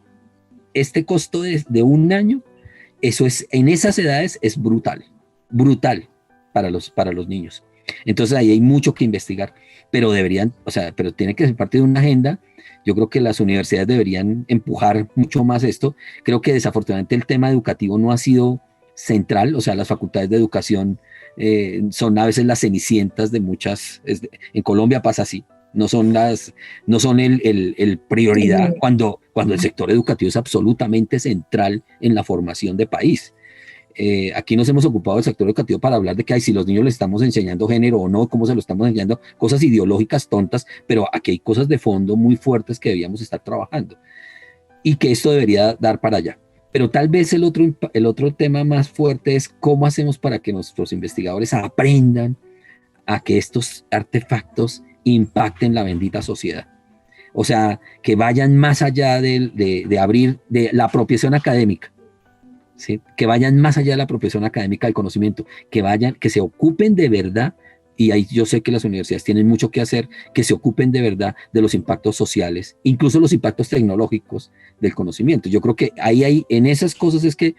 este costo de un año, eso es, en esas edades es brutal para los niños. Entonces ahí hay mucho que investigar, pero pero tiene que ser parte de una agenda. Yo creo que las universidades deberían empujar mucho más esto. Creo que desafortunadamente el tema educativo no ha sido central, o sea, las facultades de educación son a veces las cenicientas de muchas, en Colombia pasa así, no son el prioridad, cuando el sector educativo es absolutamente central en la formación de país. Aquí nos hemos ocupado del sector educativo para hablar de que si los niños les estamos enseñando género o no, cómo se lo estamos enseñando, cosas ideológicas tontas, pero aquí hay cosas de fondo muy fuertes que debíamos estar trabajando, y que esto debería dar para allá. Pero tal vez el otro tema más fuerte es cómo hacemos para que nuestros investigadores aprendan a que estos artefactos impacten la bendita sociedad. O sea, que vayan más allá de abrir de la apropiación académica, ¿sí? Que vayan más allá de la apropiación académica del conocimiento, que se ocupen de verdad, y ahí yo sé que las universidades tienen mucho que hacer, que se ocupen de verdad de los impactos sociales, incluso los impactos tecnológicos del conocimiento. Yo creo que ahí en esas cosas es que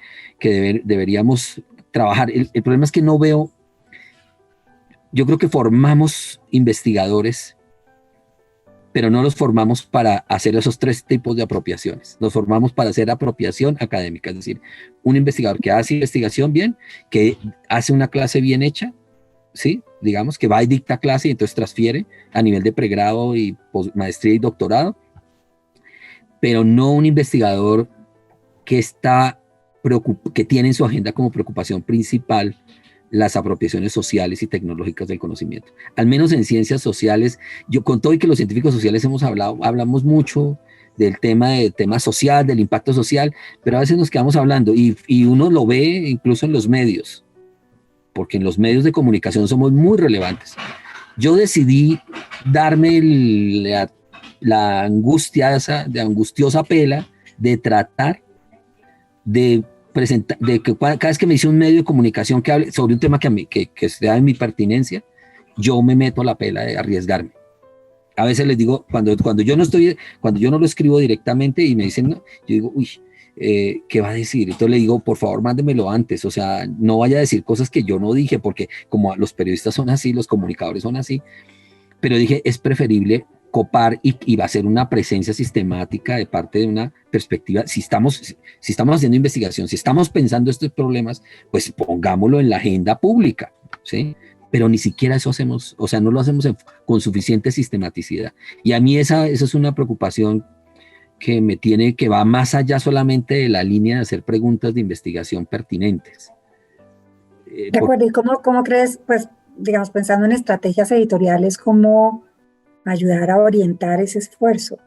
deberíamos trabajar. El problema es que no veo, yo creo que formamos investigadores, pero no los formamos para hacer esos 3 tipos de apropiaciones. Los formamos para hacer apropiación académica, es decir, un investigador que hace investigación bien, que hace una clase bien hecha, ¿sí? Digamos que va y dicta clase y entonces transfiere a nivel de pregrado y maestría y doctorado, pero no un investigador que tiene en su agenda como preocupación principal las apropiaciones sociales y tecnológicas del conocimiento. Al menos en ciencias sociales, yo con todo y que los científicos sociales hablamos mucho del tema social, del impacto social, pero a veces nos quedamos hablando y uno lo ve incluso en los medios, porque en los medios de comunicación somos muy relevantes. Yo decidí darme la angustiosa pela de tratar de que cada vez que me dice un medio de comunicación que hable sobre un tema que sea de mi pertinencia, yo me meto a la pela de arriesgarme. A veces les digo, cuando yo no lo escribo directamente y me dicen, no, yo digo, uy, ¿qué va a decir? Entonces le digo, por favor, mándemelo antes, o sea, no vaya a decir cosas que yo no dije, porque como los periodistas son así, los comunicadores son así, pero dije, es preferible copar y va a ser una presencia sistemática de parte de una perspectiva. Si estamos haciendo investigación, si estamos pensando estos problemas, pues pongámoslo en la agenda pública, ¿sí? Pero ni siquiera eso hacemos, o sea, no lo hacemos con suficiente sistematicidad. Y a mí esa es una preocupación que va más allá solamente de la línea de hacer preguntas de investigación pertinentes. De acuerdo, ¿y cómo crees, pues, digamos, pensando en estrategias editoriales, cómo ayudar a orientar ese esfuerzo?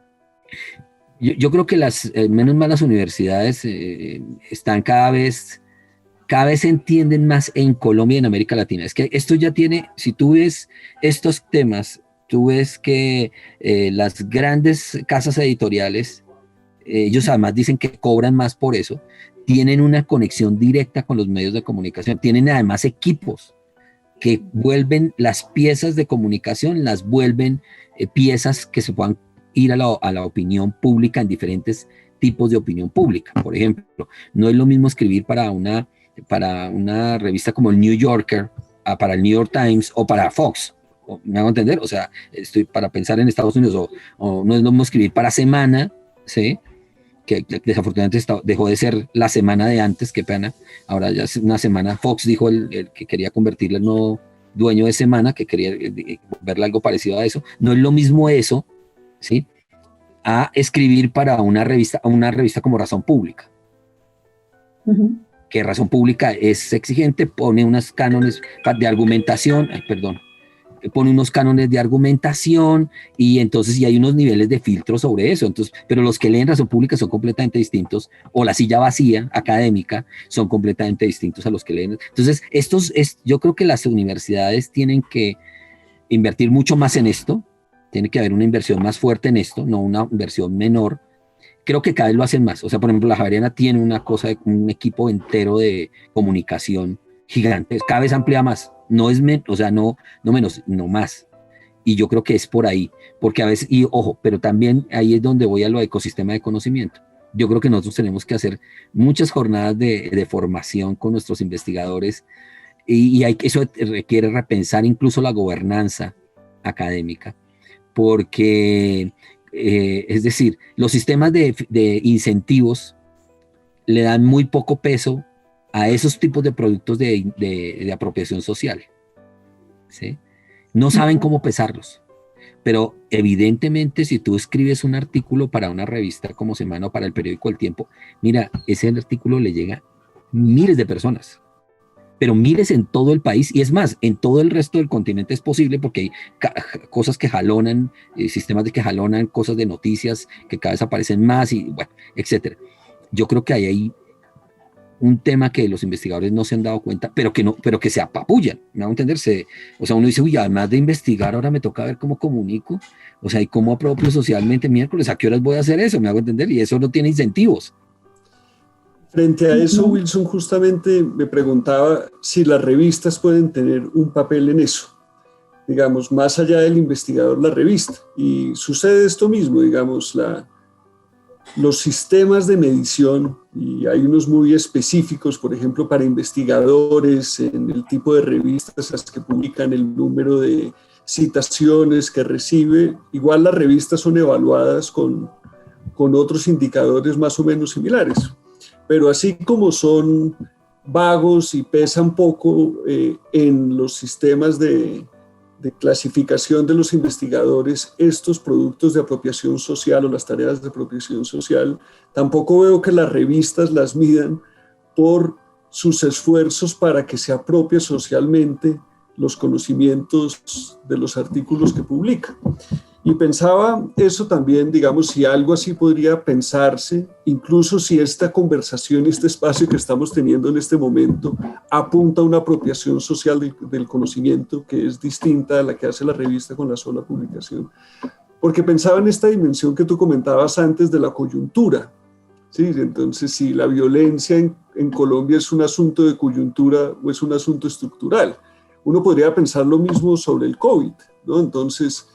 Yo creo que menos mal las universidades están cada vez se entienden más en Colombia y en América Latina. Es que esto ya tiene, si tú ves estos temas, tú ves que las grandes casas editoriales, ellos además dicen que cobran más por eso, tienen una conexión directa con los medios de comunicación, tienen además equipos que vuelven las piezas de comunicación, las vuelven piezas que se puedan ir a la opinión pública en diferentes tipos de opinión pública. Por ejemplo, no es lo mismo escribir para una revista como el New Yorker, para el New York Times o para Fox. ¿Me hago entender? O sea, estoy para pensar en Estados Unidos, o no es lo mismo escribir para Semana, ¿sí? Que desafortunadamente dejó de ser la semana de antes, qué pena, ahora ya es una semana. Fox dijo el que quería convertirle el nuevo dueño de Semana, que quería verle algo parecido a eso. No es lo mismo eso, ¿sí? A escribir para una revista como Razón Pública. Que Razón Pública es exigente, pone unos cánones de argumentación, pone unos cánones de argumentación y entonces hay unos niveles de filtro sobre eso. Entonces, pero los que leen Razón Pública son completamente distintos, o La Silla Vacía académica son completamente distintos a los que leen. Entonces, yo creo que las universidades tienen que invertir mucho más en esto, tiene que haber una inversión más fuerte en esto, no una inversión menor. Creo que cada vez lo hacen más. O sea, por ejemplo, la Javeriana tiene un equipo entero de comunicación gigante, cada vez amplía más. No es no menos, no más. Y yo creo que es por ahí, porque a veces, y ojo, pero también ahí es donde voy a lo de ecosistema de conocimiento. Yo creo que nosotros tenemos que hacer muchas jornadas de formación con nuestros investigadores y eso requiere repensar incluso la gobernanza académica, porque, es decir, los sistemas de incentivos le dan muy poco peso a esos tipos de productos de apropiación social, ¿sí? No saben cómo pesarlos, pero evidentemente si tú escribes un artículo para una revista como Semana o para el periódico El Tiempo, mira, ese artículo le llega a miles de personas, pero miles en todo el país, y es más, en todo el resto del continente es posible porque hay cosas que jalonan, sistemas que jalonan cosas de noticias que cada vez aparecen más y bueno, etcétera. Yo creo que hay un tema que los investigadores no se han dado cuenta, pero que se apabullan, ¿me hago entender? O sea, uno dice, uy, además de investigar, ahora me toca ver cómo comunico, o sea, y cómo apropio socialmente miércoles, ¿a qué horas voy a hacer eso? ¿Me hago entender? Y eso no tiene incentivos. Frente a eso, Wilson justamente me preguntaba si las revistas pueden tener un papel en eso, digamos, más allá del investigador, la revista. Y sucede esto mismo, digamos, los sistemas de medición, y hay unos muy específicos, por ejemplo, para investigadores, en el tipo de revistas las que publican, el número de citaciones que recibe. Igual las revistas son evaluadas con otros indicadores más o menos similares. Pero así como son vagos y pesan poco en los sistemas de clasificación de los investigadores, estos productos de apropiación social o las tareas de apropiación social, tampoco veo que las revistas las midan por sus esfuerzos para que se apropie socialmente los conocimientos de los artículos que publican. Y pensaba eso también, digamos, si algo así podría pensarse, incluso si esta conversación, este espacio que estamos teniendo en este momento, apunta a una apropiación social del conocimiento que es distinta a la que hace la revista con la sola publicación. Porque pensaba en esta dimensión que tú comentabas antes de la coyuntura, ¿sí? Entonces, si la violencia en Colombia es un asunto de coyuntura o es un asunto estructural, uno podría pensar lo mismo sobre el COVID, ¿no? Entonces,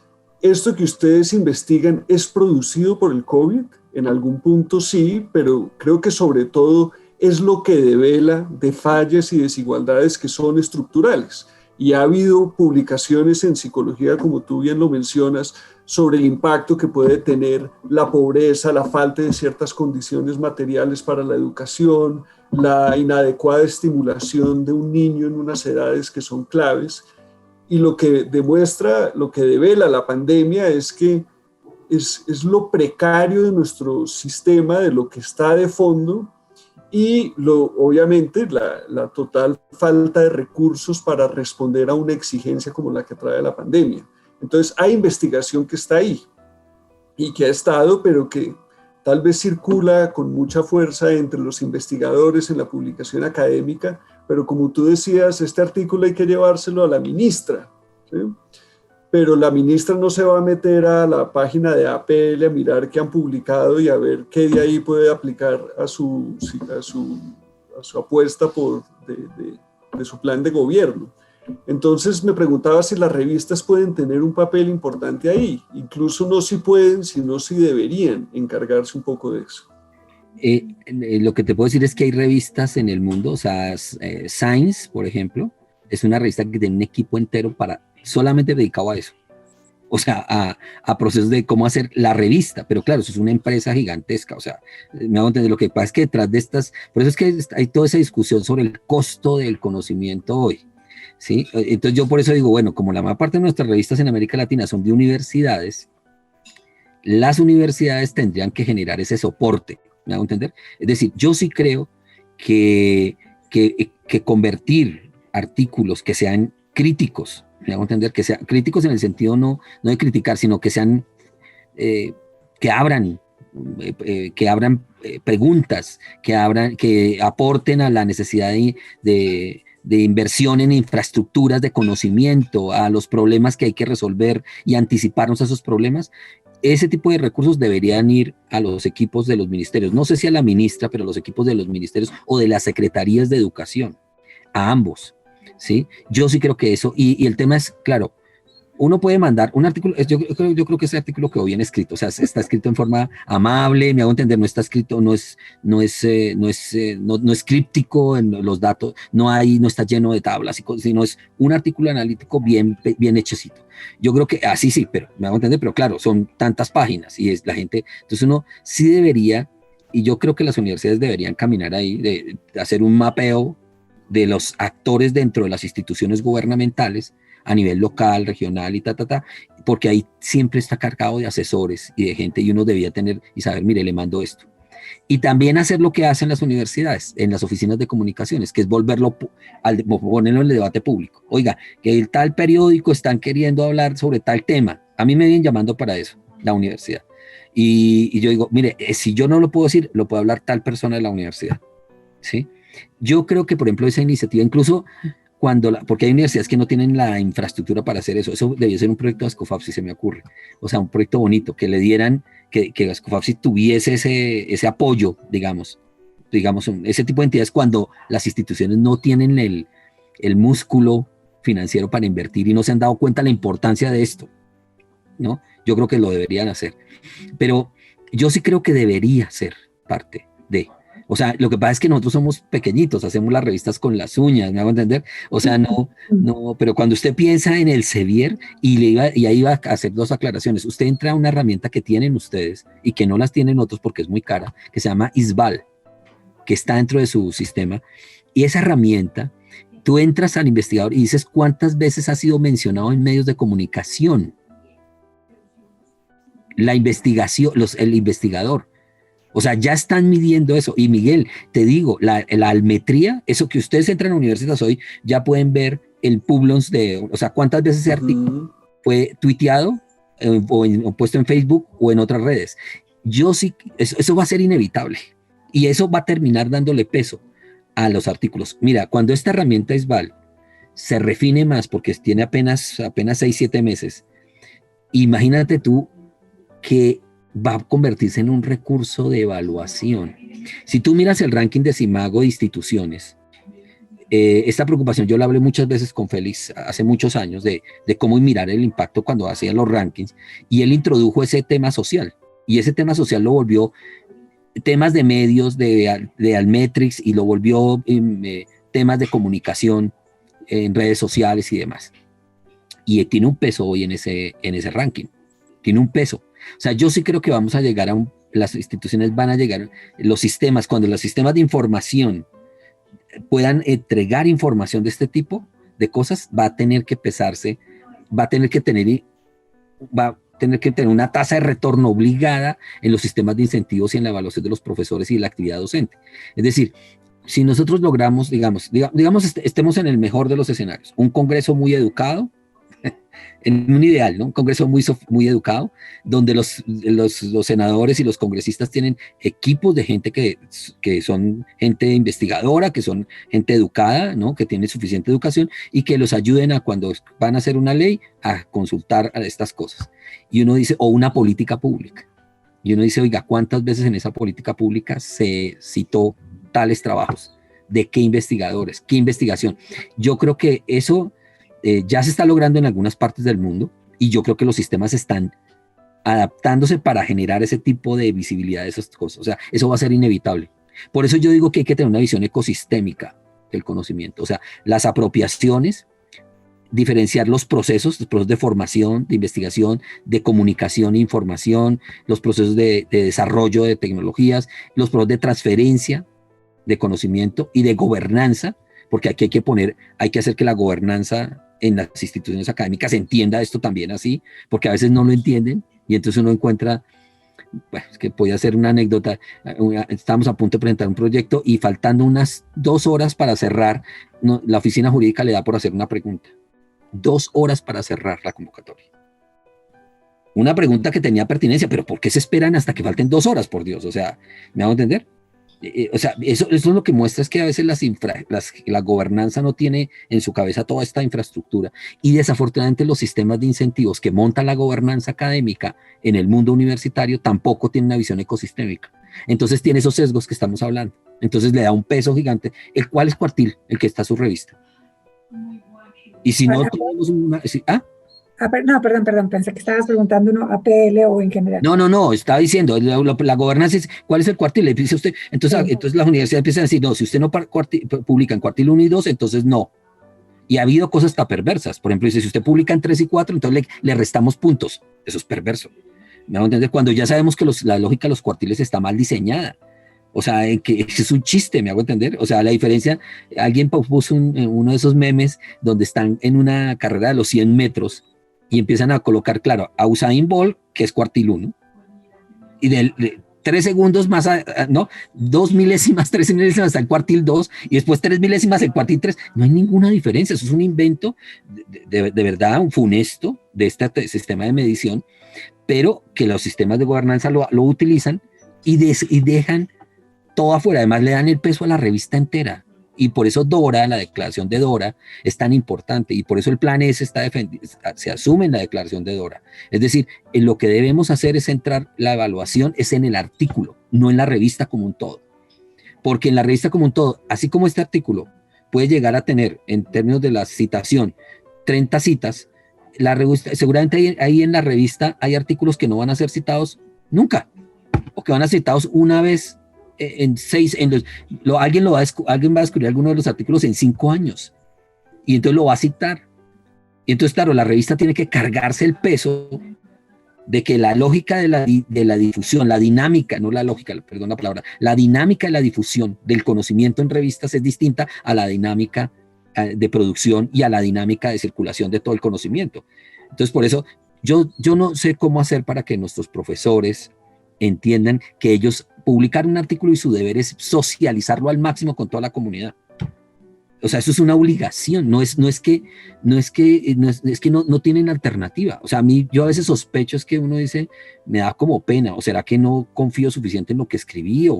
¿esto que ustedes investigan es producido por el COVID? En algún punto sí, pero creo que sobre todo es lo que devela de fallas y desigualdades que son estructurales. Y ha habido publicaciones en psicología, como tú bien lo mencionas, sobre el impacto que puede tener la pobreza, la falta de ciertas condiciones materiales para la educación, la inadecuada estimulación de un niño en unas edades que son claves. Y lo que demuestra, lo que devela la pandemia es que es lo precario de nuestro sistema, de lo que está de fondo, y obviamente la total falta de recursos para responder a una exigencia como la que trae la pandemia. Entonces hay investigación que está ahí y que ha estado, pero que tal vez circula con mucha fuerza entre los investigadores en la publicación académica, pero como tú decías, este artículo hay que llevárselo a la ministra, ¿sí? Pero la ministra no se va a meter a la página de APL a mirar qué han publicado y a ver qué de ahí puede aplicar a su apuesta de su plan de gobierno. Entonces me preguntaba si las revistas pueden tener un papel importante ahí, incluso no si pueden, sino si deberían encargarse un poco de eso. Lo que te puedo decir es que hay revistas en el mundo, o sea, Science, por ejemplo, es una revista que tiene un equipo entero solamente dedicado a eso, o sea, a procesos de cómo hacer la revista, pero claro, eso es una empresa gigantesca, o sea, me hago entender, lo que pasa es que detrás de por eso es que hay toda esa discusión sobre el costo del conocimiento hoy, ¿sí? Entonces yo por eso digo, bueno, como la mayor parte de nuestras revistas en América Latina son de universidades, las universidades tendrían que generar ese soporte, ¿me hago entender? Es decir, yo sí creo que convertir artículos que sean críticos, me hago entender, que sean críticos en el sentido no de criticar, sino que sean, que abran preguntas, que aporten a la necesidad de inversión en infraestructuras de conocimiento, a los problemas que hay que resolver y anticiparnos a esos problemas. Ese tipo de recursos deberían ir a los equipos de los ministerios, no sé si a la ministra, pero a los equipos de los ministerios o de las secretarías de educación, a ambos, ¿sí? Yo sí creo que eso, y el tema es, claro, uno puede mandar un artículo, yo creo que ese artículo quedó bien escrito, o sea, está escrito en forma amable, me hago entender, no está escrito, no es críptico en los datos, no está lleno de tablas, sino es un artículo analítico bien hechecito. Yo creo que así sí, pero me hago entender, pero claro, son tantas páginas y es la gente, entonces uno sí debería, y yo creo que las universidades deberían caminar ahí, de hacer un mapeo de los actores dentro de las instituciones gubernamentales a nivel local, regional y porque ahí siempre está cargado de asesores y de gente, y uno debía tener y saber, mire, le mando esto. Y también hacer lo que hacen las universidades, en las oficinas de comunicaciones, que es ponerlo en el debate público. Oiga, que el tal periódico están queriendo hablar sobre tal tema. A mí me vienen llamando para eso, la universidad. Y yo digo, mire, si yo no lo puedo decir, lo puede hablar tal persona de la universidad, ¿sí? Yo creo que, por ejemplo, esa iniciativa, incluso porque hay universidades que no tienen la infraestructura para hacer eso debía ser un proyecto de Ascofapsi, se me ocurre. O sea, un proyecto bonito, que le dieran, que Ascofapsi tuviese ese apoyo, digamos, ese tipo de entidades cuando las instituciones no tienen el músculo financiero para invertir y no se han dado cuenta de la importancia de esto, ¿no? Yo creo que lo deberían hacer. Pero yo sí creo que debería ser parte de... O sea, lo que pasa es que nosotros somos pequeñitos, hacemos las revistas con las uñas, ¿me hago entender? O sea, no, pero cuando usted piensa en el Sevier, y ahí va a hacer dos aclaraciones, usted entra a una herramienta que tienen ustedes y que no las tienen otros porque es muy cara, que se llama ISBAL, que está dentro de su sistema, y esa herramienta, tú entras al investigador y dices cuántas veces ha sido mencionado en medios de comunicación. La investigación, el investigador. O sea, ya están midiendo eso. Y Miguel, te digo, la almetría, eso que ustedes entran a universidades hoy, ya pueden ver el Publons o sea, cuántas veces ese artículo fue tuiteado o puesto en Facebook o en otras redes. Yo sí, eso va a ser inevitable. Y eso va a terminar dándole peso a los artículos. Mira, cuando esta herramienta ISBAL se refine más, porque tiene apenas 6-7 meses, imagínate tú que va a convertirse en un recurso de evaluación. Si tú miras el ranking de Simago de instituciones, esta preocupación yo la hablé muchas veces con Félix hace muchos años de cómo mirar el impacto cuando hacía los rankings, y él introdujo ese tema social, y ese tema social lo volvió temas de medios, de Almetrics, y lo volvió temas de comunicación en redes sociales y demás. Y tiene un peso hoy en ese ranking, tiene un peso. O sea, yo sí creo que vamos a llegar las instituciones van a llegar, los sistemas, cuando los sistemas de información puedan entregar información de este tipo de cosas, va a tener que pesarse, va a tener que tener una tasa de retorno obligada en los sistemas de incentivos y en la evaluación de los profesores y la actividad docente. Es decir, si nosotros logramos, digamos, estemos en el mejor de los escenarios, un congreso muy educado, en un ideal, ¿no? Un congreso muy educado, donde los senadores y los congresistas tienen equipos de gente que son gente investigadora, que son gente educada, ¿no? Que tiene suficiente educación y que los ayuden a cuando van a hacer una ley a consultar a estas cosas. Y uno dice, o una política pública. Y uno dice, oiga, ¿cuántas veces en esa política pública se citó tales trabajos? ¿De qué investigadores? ¿Qué investigación? Yo creo que eso ya se está logrando en algunas partes del mundo, y yo creo que los sistemas están adaptándose para generar ese tipo de visibilidad de esas cosas. O sea, eso va a ser inevitable. Por eso yo digo que hay que tener una visión ecosistémica del conocimiento. O sea, las apropiaciones, diferenciar los procesos de formación, de investigación, de comunicación e información, los procesos de desarrollo de tecnologías, los procesos de transferencia de conocimiento y de gobernanza, porque aquí hay que hacer que la gobernanza en las instituciones académicas entienda esto también así, porque a veces no lo entienden, y entonces uno encuentra, bueno, es que podía ser una anécdota, estábamos a punto de presentar un proyecto y faltando unas 2 horas para cerrar, la oficina jurídica le da por hacer una pregunta, 2 horas para cerrar la convocatoria. Una pregunta que tenía pertinencia, pero ¿por qué se esperan hasta que falten 2 horas, por Dios? O sea, ¿me hago entender? O sea, eso es lo que muestra, es que a veces la gobernanza no tiene en su cabeza toda esta infraestructura, y desafortunadamente los sistemas de incentivos que monta la gobernanza académica en el mundo universitario tampoco tienen una visión ecosistémica. Entonces tiene esos sesgos que estamos hablando. Entonces le da un peso gigante. ¿Cuál es Cuartil? El que está en su revista. Y si no tenemos una... No, perdón, pensé que estabas preguntando uno APL o en general. No, estaba diciendo, la gobernanza es, ¿cuál es el cuartil? Le dice usted, entonces las universidades empiezan a decir, no, si usted no publica en cuartil 1 y 2, entonces no. Y ha habido cosas hasta perversas. Por ejemplo, dice, si usted publica en 3 y 4, entonces le restamos puntos. Eso es perverso. ¿Me van a entender? Cuando ya sabemos que la lógica de los cuartiles está mal diseñada. O sea, que es un chiste, ¿me hago entender? O sea, la diferencia, alguien puso uno de esos memes donde están en una carrera de los 100 metros y empiezan a colocar, claro, a Usain Bolt, que es cuartil 1, y de 3 segundos más, 2 milésimas, 3 milésimas hasta el cuartil 2, y después 3 milésimas en cuartil 3. No hay ninguna diferencia, eso es un invento de verdad, un funesto de este sistema de medición, pero que los sistemas de gobernanza lo utilizan y dejan todo afuera. Además le dan el peso a la revista entera. Y por eso Dora, la declaración de Dora, es tan importante, y por eso el plan S se asume en la declaración de Dora. Es decir, en lo que debemos hacer es centrar la evaluación es en el artículo, no en la revista como un todo. Porque en la revista como un todo, así como este artículo puede llegar a tener, en términos de la citación, 30 citas, la revista, seguramente ahí en la revista hay artículos que no van a ser citados nunca, o que van a ser citados una vez en 6, alguien va a descubrir alguno de los artículos en 5 años, y entonces lo va a citar. Y entonces, claro, la revista tiene que cargarse el peso de que la lógica de la difusión, la dinámica, no la lógica, perdón la palabra, la dinámica de la difusión del conocimiento en revistas es distinta a la dinámica de producción y a la dinámica de circulación de todo el conocimiento. Entonces, por eso, yo no sé cómo hacer para que nuestros profesores entiendan que ellos publicar un artículo y su deber es socializarlo al máximo con toda la comunidad. O sea, eso es una obligación, no es que no tienen alternativa. O sea, yo a veces sospecho es que uno dice, me da como pena, o será que no confío suficiente en lo que escribí,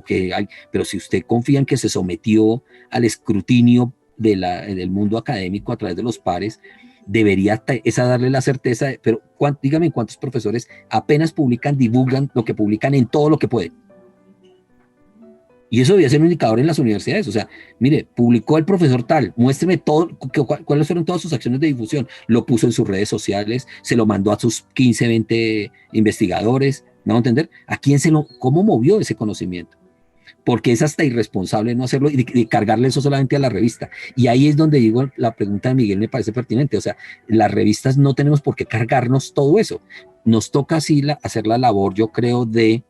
pero si usted confía en que se sometió al escrutinio del mundo académico a través de los pares, debería esa darle la certeza, pero dígame cuántos profesores apenas divulgan lo que publican en todo lo que pueden. Y eso debería ser un indicador en las universidades. O sea, mire, publicó el profesor tal, muéstreme cuáles fueron todas sus acciones de difusión. Lo puso en sus redes sociales, se lo mandó a sus 15, 20 investigadores. ¿Me van a entender? ¿Cómo movió ese conocimiento? Porque es hasta irresponsable no hacerlo y cargarle eso solamente a la revista. Y ahí es donde digo, la pregunta de Miguel me parece pertinente. O sea, las revistas no tenemos por qué cargarnos todo eso. Nos toca así hacer la labor, yo creo, de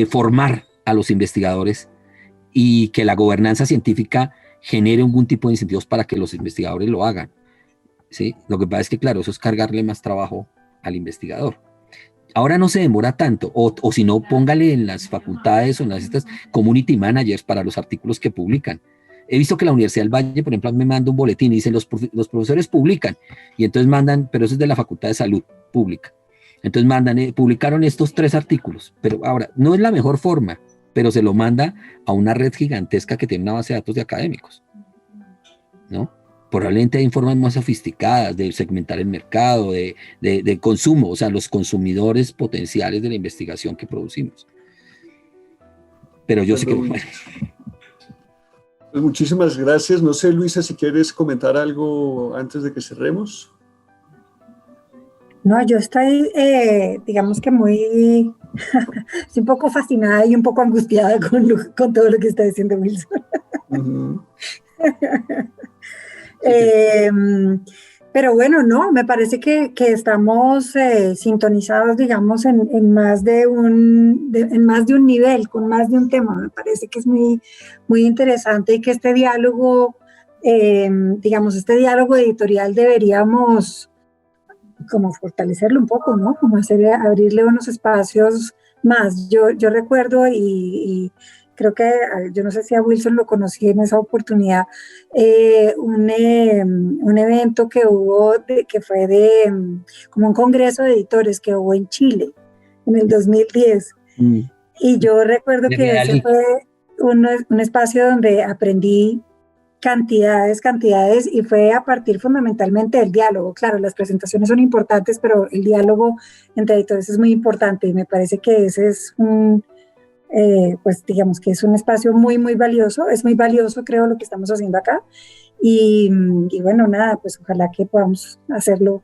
formar a los investigadores y que la gobernanza científica genere algún tipo de incentivos para que los investigadores lo hagan, ¿sí? Lo que pasa es que, claro, eso es cargarle más trabajo al investigador. Ahora no se demora tanto, o si no, póngale en las facultades o en las estas community managers para los artículos que publican. He visto que la Universidad del Valle, por ejemplo, me manda un boletín y dice, los profesores publican, y entonces mandan, pero eso es de la Facultad de Salud Pública. Entonces publicaron estos 3 artículos, pero ahora, no es la mejor forma, pero se lo manda a una red gigantesca que tiene una base de datos de académicos, ¿no? Probablemente hay formas más sofisticadas de segmentar el mercado, de consumo, o sea, los consumidores potenciales de la investigación que producimos. Pero yo sé que... Bueno. Pues muchísimas gracias. No sé, Luisa, si quieres comentar algo antes de que cerremos. No, yo estoy, digamos que estoy un poco fascinada y un poco angustiada con todo lo que está diciendo Wilson. Uh-huh. Pero bueno, no, me parece que estamos sintonizados, digamos, en más de un nivel, con más de un tema. Me parece que es muy, muy interesante y que este diálogo, este diálogo editorial deberíamos como fortalecerlo un poco, ¿no? Como abrirle unos espacios más. Yo recuerdo y creo que, yo no sé si a Wilson lo conocí en esa oportunidad, un evento que hubo, que fue como un congreso de editores que hubo en Chile en el 2010. Y yo recuerdo que ese fue un espacio donde aprendí cantidades, y fue a partir fundamentalmente del diálogo. Claro, las presentaciones son importantes, pero el diálogo entre editores es muy importante, y me parece que ese es pues digamos que es un espacio muy, muy valioso. Es muy valioso, creo, lo que estamos haciendo acá, y bueno, nada, pues ojalá que podamos hacerlo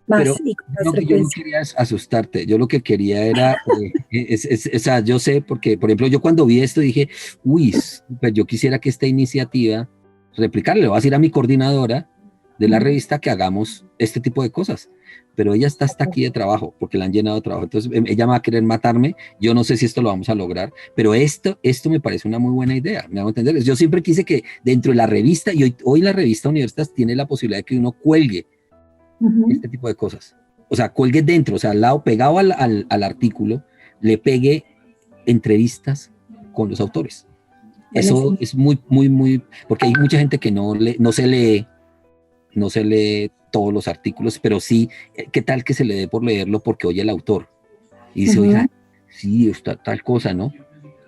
más. Pero y con más frecuencia. Yo no quería asustarte, yo lo que quería era, o sea, yo sé, porque, por ejemplo, yo cuando vi esto dije, pues yo quisiera que esta iniciativa replicarle, le voy a decir a mi coordinadora de la revista que hagamos este tipo de cosas, pero ella está hasta aquí de trabajo, porque la han llenado de trabajo, entonces ella va a querer matarme. Yo no sé si esto lo vamos a lograr, pero esto me parece una muy buena idea, me hago entender. Yo siempre quise que dentro de la revista, y hoy la revista Universitas tiene la posibilidad de que uno cuelgue este tipo de cosas, o sea, cuelgue dentro, o sea, al lado, pegado al artículo, le pegue entrevistas con los autores. Eso es muy, muy, muy, porque hay mucha gente que no se lee todos los artículos, pero sí, ¿qué tal que se le dé por leerlo porque oye el autor? Y dice, oiga, sí, está tal cosa, ¿no?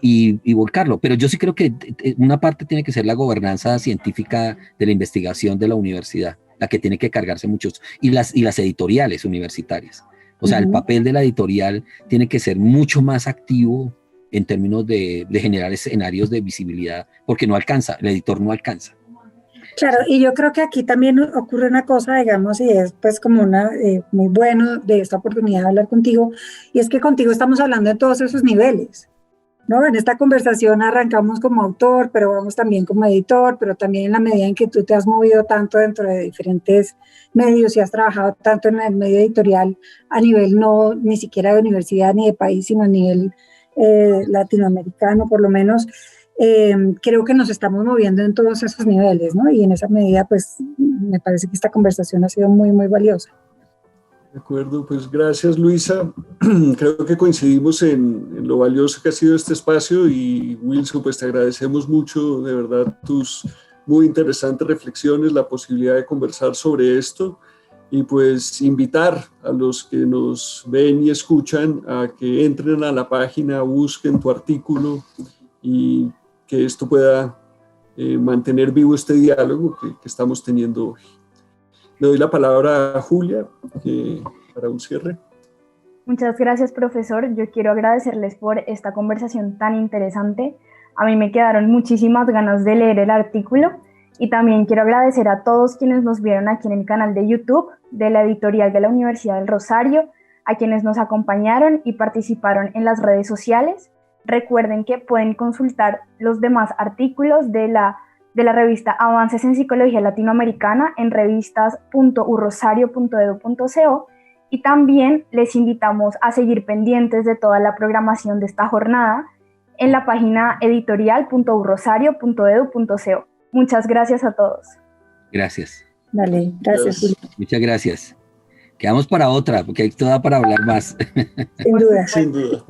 y volcarlo. Pero yo sí creo que una parte tiene que ser la gobernanza científica de la investigación de la universidad, la que tiene que cargarse muchos, y las editoriales universitarias. O sea, el papel de la editorial tiene que ser mucho más activo en términos de generar escenarios de visibilidad, porque no alcanza, el editor no alcanza. Claro, y yo creo que aquí también ocurre una cosa, digamos, y es pues como muy bueno de esta oportunidad de hablar contigo, y es que contigo estamos hablando en todos esos niveles, ¿no? En esta conversación arrancamos como autor, pero vamos también como editor, pero también en la medida en que tú te has movido tanto dentro de diferentes medios y has trabajado tanto en el medio editorial a nivel no ni siquiera de universidad ni de país, sino a nivel latinoamericano por lo menos, creo que nos estamos moviendo en todos esos niveles, ¿no? Y en esa medida, pues, me parece que esta conversación ha sido muy, muy valiosa. De acuerdo, pues gracias Luisa. Creo que coincidimos en lo valioso que ha sido este espacio y Wilson, pues te agradecemos mucho, de verdad, tus muy interesantes reflexiones, la posibilidad de conversar sobre esto y pues invitar a los que nos ven y escuchan a que entren a la página, busquen tu artículo y que esto pueda mantener vivo este diálogo que estamos teniendo hoy. Le doy la palabra a Julia para un cierre. Muchas gracias, profesor. Yo quiero agradecerles por esta conversación tan interesante. A mí me quedaron muchísimas ganas de leer el artículo y también quiero agradecer a todos quienes nos vieron aquí en el canal de YouTube de la editorial de la Universidad del Rosario, a quienes nos acompañaron y participaron en las redes sociales. Recuerden que pueden consultar los demás artículos de la revista Avances en Psicología Latinoamericana en revistas.urrosario.edu.co y también les invitamos a seguir pendientes de toda la programación de esta jornada en la página editorial.urrosario.edu.co. Muchas gracias a todos. Gracias. Dale, gracias, Julio. Muchas gracias. Quedamos para otra, porque hay toda para hablar más. Sin duda. Sin duda.